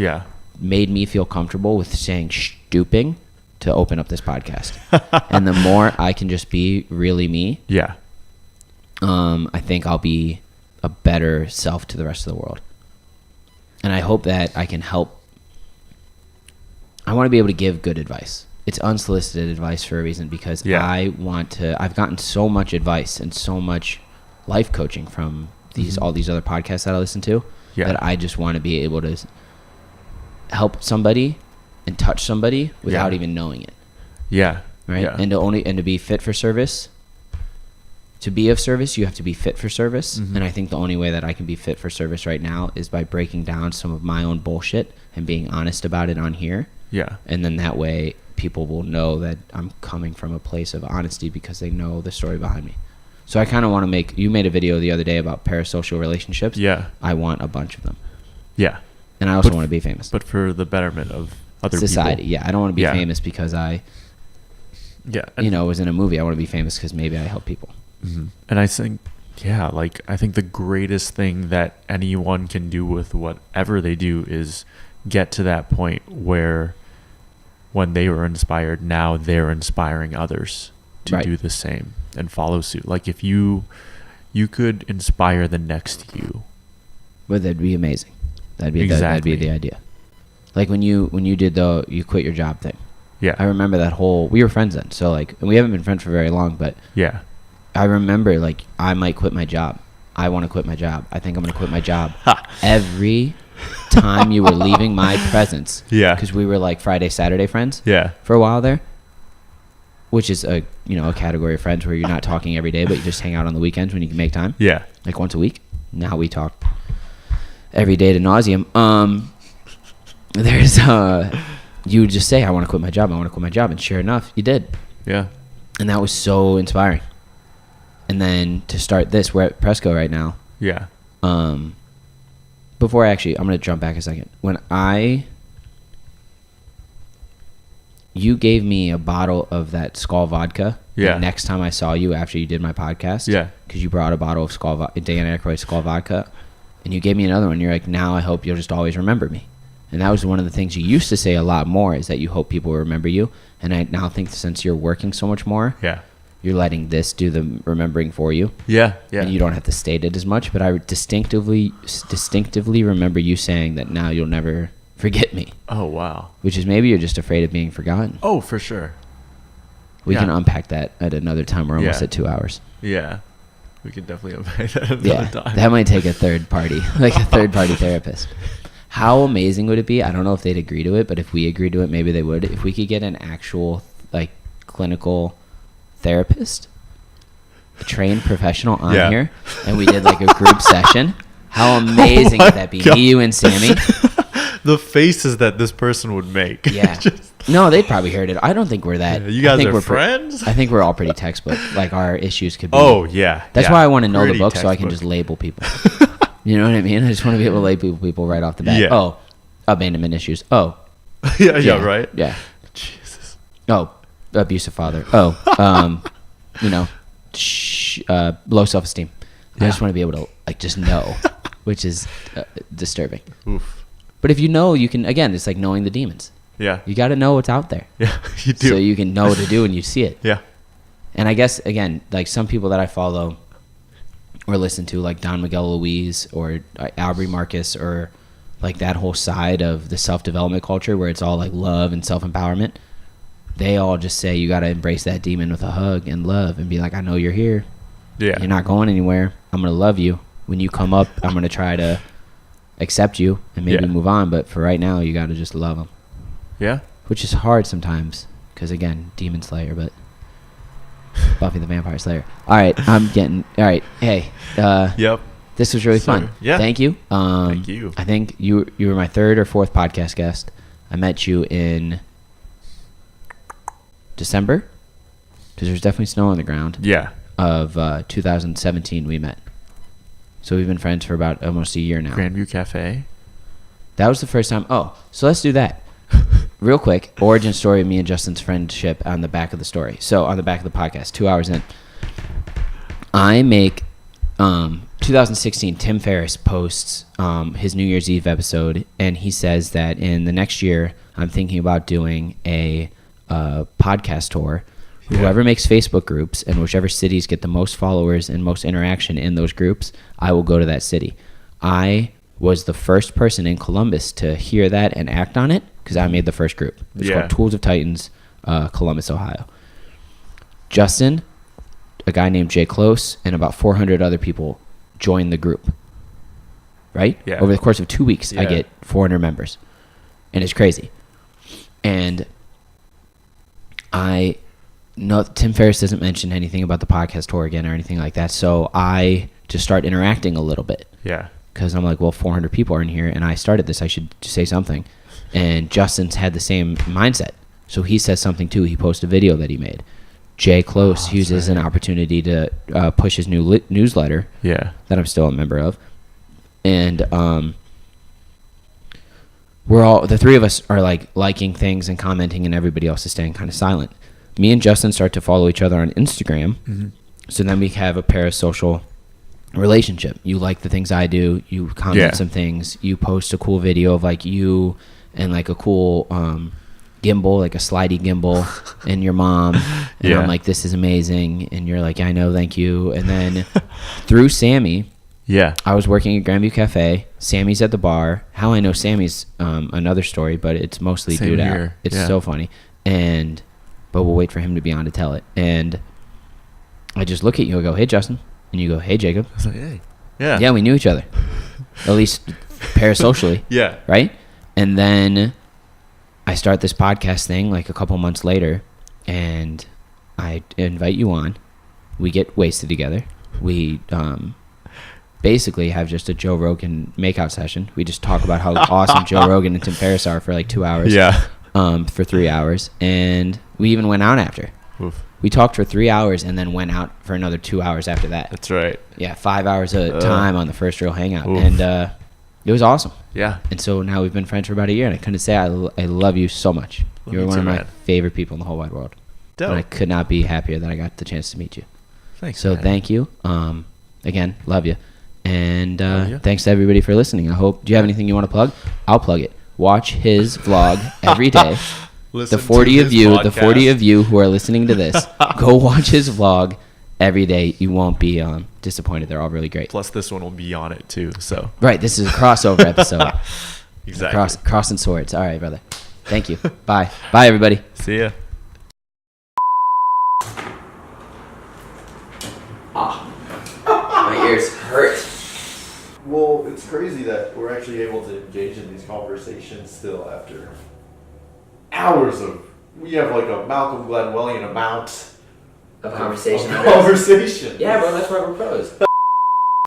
made me feel comfortable with saying stooping to open up this podcast. And the more I can just be really me, I think I'll be a better self to the rest of the world. And I hope that I can help. I want to be able to give good advice. It's unsolicited advice for a reason, because I've gotten so much advice and so much life coaching from all these other podcasts that I listen to, that I just want to be able to help somebody and touch somebody without even knowing it. Yeah. Right. Yeah. And to be fit for service, to be of service, you have to be fit for service. And I think the only way that I can be fit for service right now is by breaking down some of my own bullshit and being honest about it on here. Yeah. And then that way people will know that I'm coming from a place of honesty because they know the story behind me. So I kind of want to you made a video the other day about parasocial relationships. Yeah. I want a bunch of them. Yeah. And I also want to be famous. But for the betterment of other society. people. Yeah. I don't want to be famous because I was in a movie. I want to be famous because maybe I help people. And I think, I think the greatest thing that anyone can do with whatever they do is get to that point where when they were inspired, now they're inspiring others to do the same and follow suit. Like if you could inspire the next you. Well, that'd be amazing. That'd be the idea. Like when you did you quit your job thing. Yeah. I remember that we were friends then. So and we haven't been friends for very long, but yeah. I remember I might quit my job. I want to quit my job. I think I'm going to quit my job. Every time you were leaving my presence. Yeah. Because we were Friday, Saturday friends. Yeah. For a while there. Which is a category of friends where you're not talking every day, but you just hang out on the weekends when you can make time. Yeah. Like once a week. Now we talk every day to nauseum. There's you would just say, I want to quit my job. I want to quit my job. And sure enough, you did. Yeah. And that was so inspiring. And then to start this, we're at Presco right now. Yeah. Before I'm going to jump back a second. When you gave me a bottle of that Skol vodka. Yeah. Next time I saw you after you did my podcast. Yeah. Because you brought a bottle of Dan Aykroyd Skol vodka. And you gave me another one. You're like, now I hope you'll just always remember me. And that was one of the things you used to say a lot more, is that you hope people will remember you. And I now think since you're working so much more, you're letting this do the remembering for you. Yeah, yeah. And you don't have to state it as much. But I distinctively remember you saying that now you'll never forget me. Oh, wow. Which is maybe you're just afraid of being forgotten. Oh, for sure. We can unpack that at another time. We're almost at 2 hours. Yeah. We could definitely unpack that at another time. That might take a third party, like a third party therapist. How amazing would it be? I don't know if they'd agree to it, but if we agreed to it, maybe they would. If we could get an actual like clinical therapist, a trained professional on here, and we did like a group session, how amazing would that be? God. Me, you, and Sammy. The faces that this person would make. Yeah. No, they'd probably heard it. I don't think we're that. You guys I think are we're friends? I think we're all pretty textbook. Like our issues could be. Oh, yeah. That's why I want to know the Pretty book so I can textbook. just label people. You know what I mean? I just want to be able to label people right off the bat. Yeah. Oh, abandonment issues. Oh. yeah, right? Yeah. Jesus. Oh, abusive father. Oh, low self-esteem. I just want to be able to like just know, which is disturbing. Oof. But if you know, you can, again, it's like knowing the demons. Yeah. You got to know what's out there. Yeah, you do. So you can know what to do when you see it. Yeah. And I guess, again, like some people that I follow or listen to, like Don Miguel Luis or Aubrey Marcus, or like that whole side of the self-development culture where it's all like love and self-empowerment, they all just say you got to embrace that demon with a hug and love and be like, I know you're here. Yeah. You're not going anywhere. I'm going to love you. When you come up, I'm going to try to accept you and maybe move on. But for right now, you got to just love them. Yeah. Which is hard sometimes because, again, Demon Slayer, but Buffy the Vampire Slayer. All right. All right. Hey. Yep. This was really fun. Yeah. Thank you. Thank you. I think you were my third or fourth podcast guest. I met you in December because there's definitely snow on the ground. Yeah. Of 2017 we met. So we've been friends for about almost a year now. Grandview Cafe. That was the first time. Oh, so let's do that. Real quick, origin story of me and Justin's friendship on the back of the story. So on the back of the podcast, 2 hours in. I make 2016, Tim Ferriss posts his New Year's Eve episode, and he says that in the next year, I'm thinking about doing a podcast tour. Whoever makes Facebook groups and whichever cities get the most followers and most interaction in those groups, I will go to that city. I was the first person in Columbus to hear that and act on it because I made the first group. It's called Tools of Titans, Columbus, Ohio. Justin, a guy named Jay Close, and about 400 other people joined the group. Right? Yeah. Over the course of 2 weeks, I get 400 members. And it's crazy. And Tim Ferriss doesn't mention anything about the podcast tour again or anything like that. So I just start interacting a little bit. Yeah. Because I'm like, well, 400 people are in here, and I started this. I should say something. And Justin's had the same mindset. So he says something, too. He posts a video that he made. Jay Close uses an opportunity to push his new newsletter that I'm still a member of. And the three of us are like liking things and commenting, and everybody else is staying kind of silent. Me and Justin start to follow each other on Instagram. Mm-hmm. So then we have a parasocial relationship. You like the things I do. You comment some things. You post a cool video of like you and like a cool gimbal, like a slidey gimbal, and your mom. And I'm like, this is amazing. And you're like, I know, thank you. And then through Sammy, I was working at Grandview Cafe. Sammy's at the bar. How I know Sammy's another story, but it's mostly Same dude out. here. It's so funny. But we'll wait for him to be on to tell it. And I just look at you and go, hey, Justin. And you go, hey, Jacob. I was like, hey. Yeah. Yeah, we knew each other. At least parasocially. Yeah. Right? And then I start this podcast thing like a couple months later, and I invite you on. We get wasted together. We basically have just a Joe Rogan makeout session. We just talk about how awesome Joe Rogan and Tim Ferriss are for like 2 hours. Yeah. For 3 hours. And we even went out after. Oof. We talked for 3 hours and then went out for another 2 hours after that. That's right. Yeah, 5 hours at a time on the first real hangout. Oof. And it was awesome. Yeah. And so now we've been friends for about a year, and I couldn't say I love you so much. You're one of my favorite people in the whole wide world. Dope. And I could not be happier that I got the chance to meet you. Thanks. So man. thank you. Again, love you. And you. thanks to everybody for listening. I hope. Do you have anything you want to plug? I'll plug it. Watch his vlog every day. Listen the 40 to of you, podcast. the 40 of you who are listening to this, go watch his vlog every day. You won't be disappointed. They're all really great. Plus, this one will be on it too. So right, this is a crossover episode. exactly. Crossing swords. All right, brother. Thank you. Bye. Bye, everybody. See ya. My ears hurt. Well, it's crazy that we're actually able to engage in these conversations still after hours of. We have like a Malcolm Gladwellian amount of conversation. Conversation. Yeah, bro, that's why we're pros.